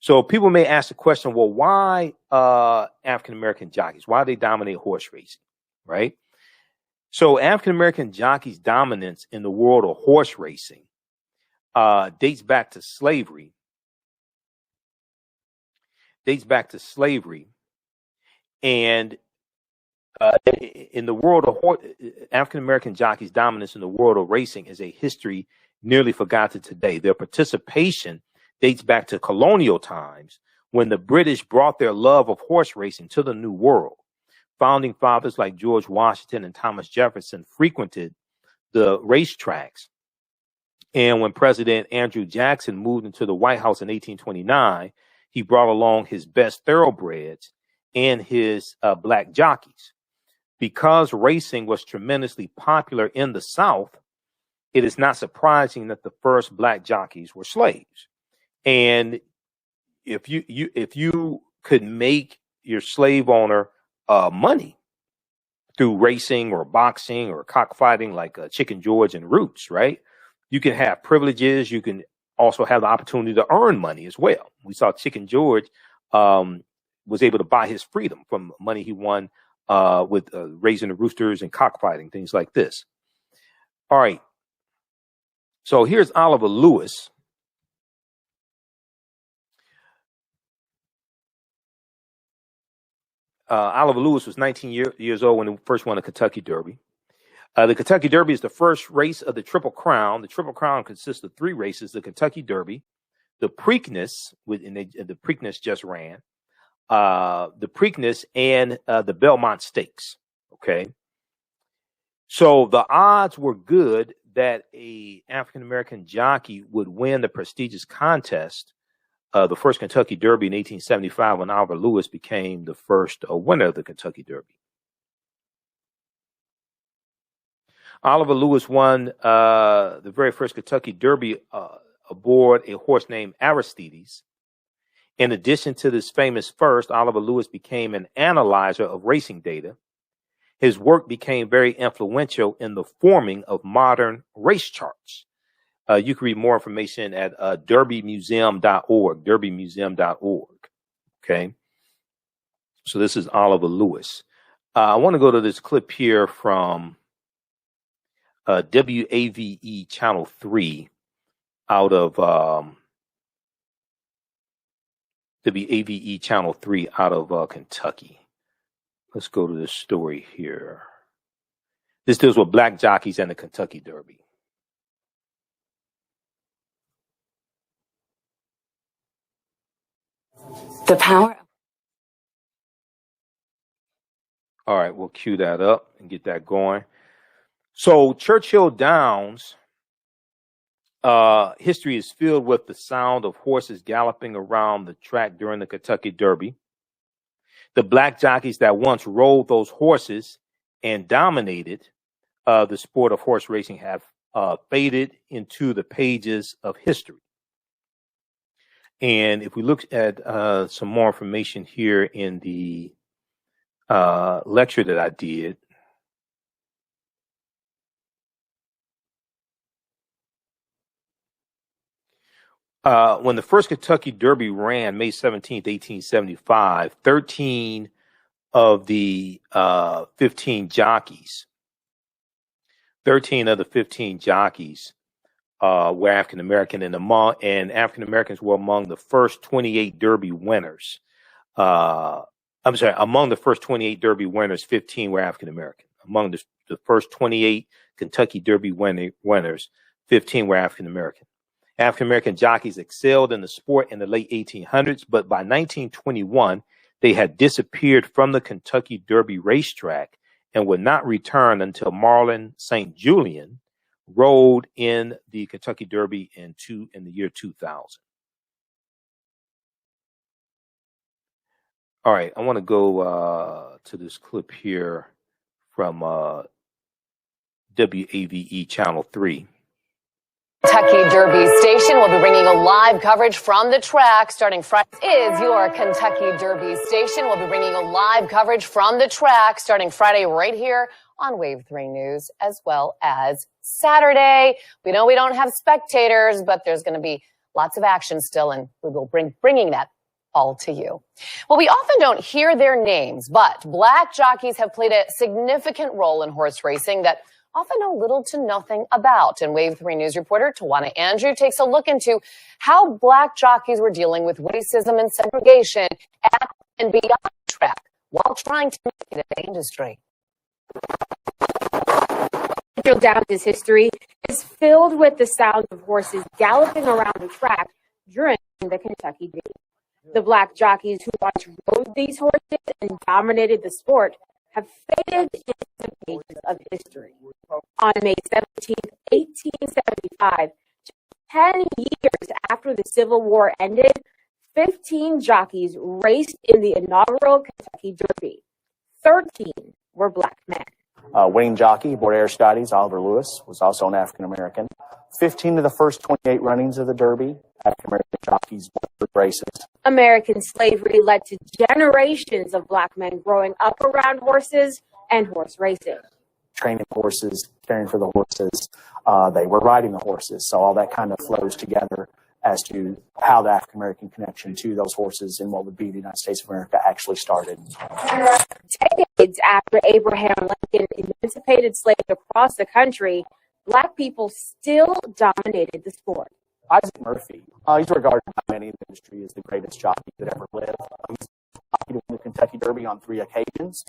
So people may ask the question, well, why African American jockeys? Why do they dominate horse racing, right? So African American jockeys' dominance in the world of horse racing dates back to slavery. And in the world of African American jockeys' dominance in the world of racing is a history nearly forgotten today. Their participation dates back to colonial times when the British brought their love of horse racing to the New World. Founding fathers like George Washington and Thomas Jefferson frequented the racetracks. And when President Andrew Jackson moved into the White House in 1829, he brought along his best thoroughbreds and his black jockeys. Because racing was tremendously popular in the South, it is not surprising that the first black jockeys were slaves. And if you could make your slave owner money through racing or boxing or cockfighting like Chicken George and Roots, right? You can have privileges. You can also have the opportunity to earn money as well. We saw Chicken George was able to buy his freedom from money he won with raising the roosters and cockfighting, things like this. All right. So here's Oliver Lewis. Oliver Lewis was 19 years old when he first won the Kentucky Derby. The Kentucky Derby is the first race of the Triple Crown. The Triple Crown consists of 3 races: the Kentucky Derby, the Preakness, the Preakness just ran, the Preakness, and the Belmont Stakes. Okay, so the odds were good that a African American jockey would win the prestigious contest. The first Kentucky Derby in 1875, when Oliver Lewis became the first winner of the Kentucky Derby. Oliver Lewis won the very first Kentucky Derby aboard a horse named Aristides. In addition to this famous first, Oliver Lewis became an analyzer of racing data. His work became very influential in the forming of modern race charts. You can read more information at derbymuseum.org, derbymuseum.org. Okay. So this is Oliver Lewis. I want to go to this clip here from WAVE Channel 3 out of WAVE Channel 3 out of Kentucky. Let's go to this story here. This deals with black jockeys and the Kentucky Derby. The power. All right, we'll cue that up and get that going. So Churchill Downs, history is filled with the sound of horses galloping around the track during the Kentucky Derby. The black jockeys that once rode those horses and dominated the sport of horse racing have faded into the pages of history. And if we look at some more information here in the lecture that I did, when the first Kentucky Derby ran May 17th, 1875, 13 of the 15 jockeys were African American, and African Americans were among the first 28 Derby winners. Among the first 28 Derby winners, 15 were African American. Among the first 28 Kentucky Derby winners, 15 were African American. African American jockeys excelled in the sport in the late 1800s, but by 1921, they had disappeared from the Kentucky Derby racetrack and would not return until Marlon St. Julian rode in the Kentucky Derby in the year 2000. All right, I want to go to this clip here from WAVE Channel 3. Kentucky Derby station will be bringing a live coverage from the track starting Friday. Is your Kentucky Derby station will be bringing a live coverage from the track starting Friday right here on Wave 3 News, as well as Saturday. We know we don't have spectators, but there's going to be lots of action still, and we will bringing that all to you. Well, we often don't hear their names, but black jockeys have played a significant role in horse racing that often know little to nothing about. And Wave 3 News reporter Tawana Andrew takes a look into how black jockeys were dealing with racism and segregation at and beyond the track while trying to make it in the industry. Downs' history is filled with the sound of horses galloping around the track during the Kentucky Derby. The black jockeys who once rode these horses and dominated the sport have faded into the pages of history. On May 17, 1875, 10 years after the Civil War ended, 15 jockeys raced in the inaugural Kentucky Derby. 13 were black men. Winning jockey, aboard Aristides, Oliver Lewis, was also an African-American. 15 of the first 28 runnings of the Derby, African-American jockeys won races. American slavery led to generations of black men growing up around horses and horse racing. Training horses, caring for the horses, they were riding the horses. So all that kind of flows together as to how the African-American connection to those horses in what would be the United States of America actually started. Decades after Abraham Lincoln emancipated slaves across the country, black people still dominated the sport. Isaac Murphy, he's regarded by many in the industry as the greatest jockey that ever lived. He's jockeyed in the Kentucky Derby on 3 occasions.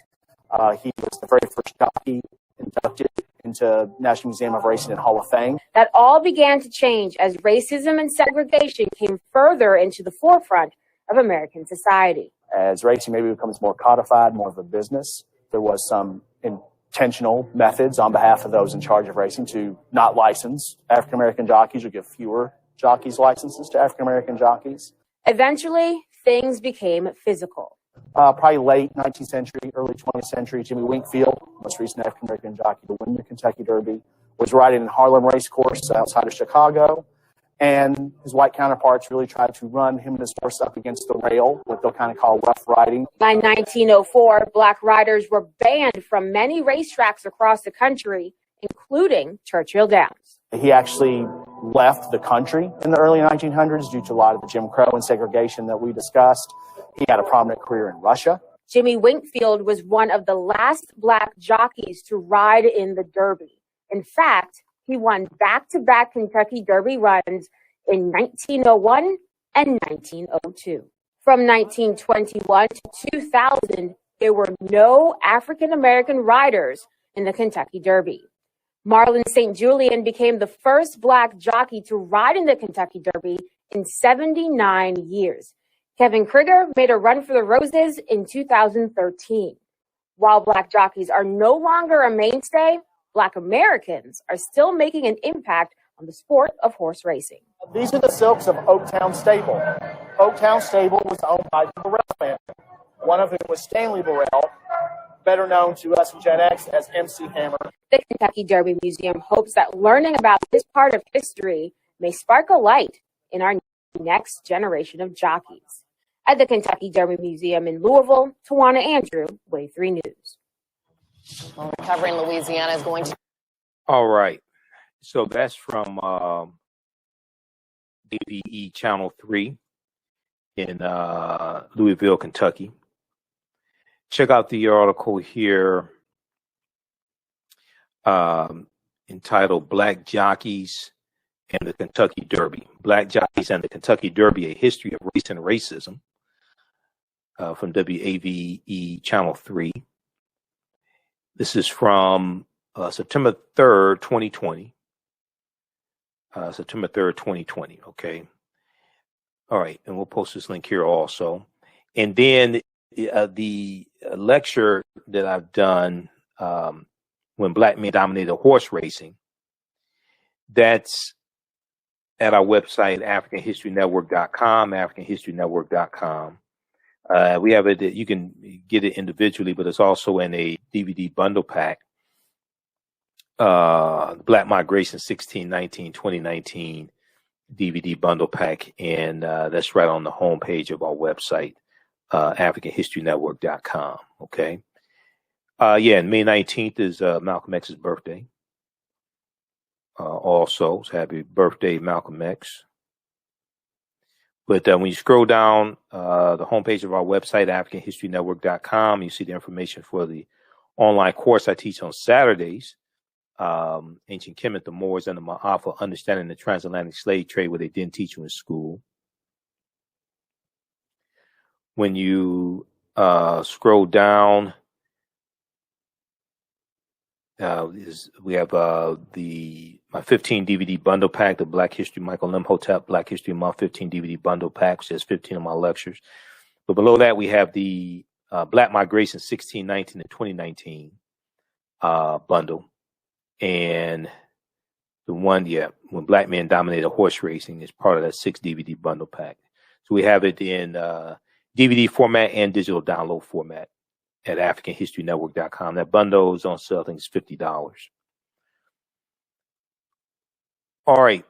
He was the very first jockey inducted into National Museum of Racing and Hall of Fame. That all began to change as racism and segregation came further into the forefront of American society. As racing maybe becomes more codified, more of a business, there was some intentional methods on behalf of those in charge of racing to not license African-American jockeys or give fewer jockeys licenses to African-American jockeys. Eventually, things became physical. Probably late 19th century, early 20th century, Jimmy Winkfield, most recent African-American jockey to win the Kentucky Derby, was riding in Harlem Race Course outside of Chicago. And his white counterparts really tried to run him and his horse up against the rail, what they'll kind of call rough riding. By 1904, black riders were banned from many racetracks across the country, including Churchill Downs. He actually left the country in the early 1900s due to a lot of the Jim Crow and segregation that we discussed. He had a prominent career in Russia. Jimmy Winkfield was one of the last black jockeys to ride in the Derby. In fact, he won back-to-back Kentucky Derby runs in 1901 and 1902. From 1921 to 2000, there were no African-American riders in the Kentucky Derby. Marlon St. Julian became the first black jockey to ride in the Kentucky Derby in 79 years. Kevin Krieger made a run for the Roses in 2013. While black jockeys are no longer a mainstay, black Americans are still making an impact on the sport of horse racing. These are the silks of Oaktown Stable. Oaktown Stable was owned by the Burrell family, one of whom was Stanley Burrell, better known to us in Gen X as MC Hammer. The Kentucky Derby Museum hopes that learning about this part of history may spark a light in our next generation of jockeys. At the Kentucky Derby Museum in Louisville, Tawana Andrew, Wave 3 News. Well, covering Louisiana is going to. All right. So that's from AVE Channel 3 in Louisville, Kentucky. Check out the article here entitled Black Jockeys and the Kentucky Derby. Black Jockeys and the Kentucky Derby, A History of Race and Racism, from WAVE Channel 3. This is from September 3rd, 2020. September 3rd, 2020. Okay. All right. And we'll post this link here also. And then the lecture that I've done, when black men dominated horse racing, that's at our website, AfricanHistoryNetwork.com, AfricanHistoryNetwork.com. We have it, you can get it individually, but it's also in a DVD bundle pack. Black Migration 1619-2019 DVD bundle pack. And that's right on the homepage of our website, AfricanHistoryNetwork.com. Okay. And May 19th is Malcolm X's birthday. Also, so happy birthday, Malcolm X. But when you scroll down the homepage of our website, AfricanHistoryNetwork.com, you see the information for the online course I teach on Saturdays, Ancient Kemet, the Moors, and the Maafa, Understanding the Transatlantic Slave Trade, what they didn't teach you in school. When you scroll down, we have my 15 DVD bundle pack, the Black History Michael Imhotep Black History Month 15 DVD bundle pack, which has 15 of my lectures. But below that, we have the Black Migration 1619 and 2019 bundle. And the one, when black men dominated horse racing is part of that 6 DVD bundle pack. So we have it in DVD format and digital download format at AfricanHistoryNetwork.com. That bundle is on sale. I think it's $50. All right.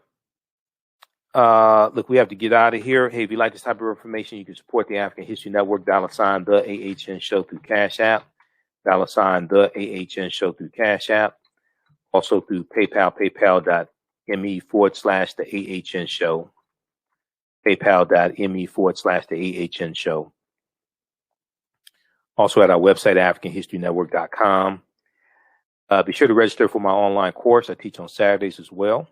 Look, we have to get out of here. Hey, if you like this type of information, you can support the African History Network, $, the AHN Show through Cash App, $, the AHN Show through Cash App, also through PayPal, paypal.me/the AHN Show, paypal.me/the AHN Show. Also at our website, AfricanHistoryNetwork.com. Be sure to register for my online course. I teach on Saturdays as well.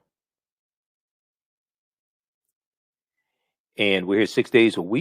And we're here 6 days a week.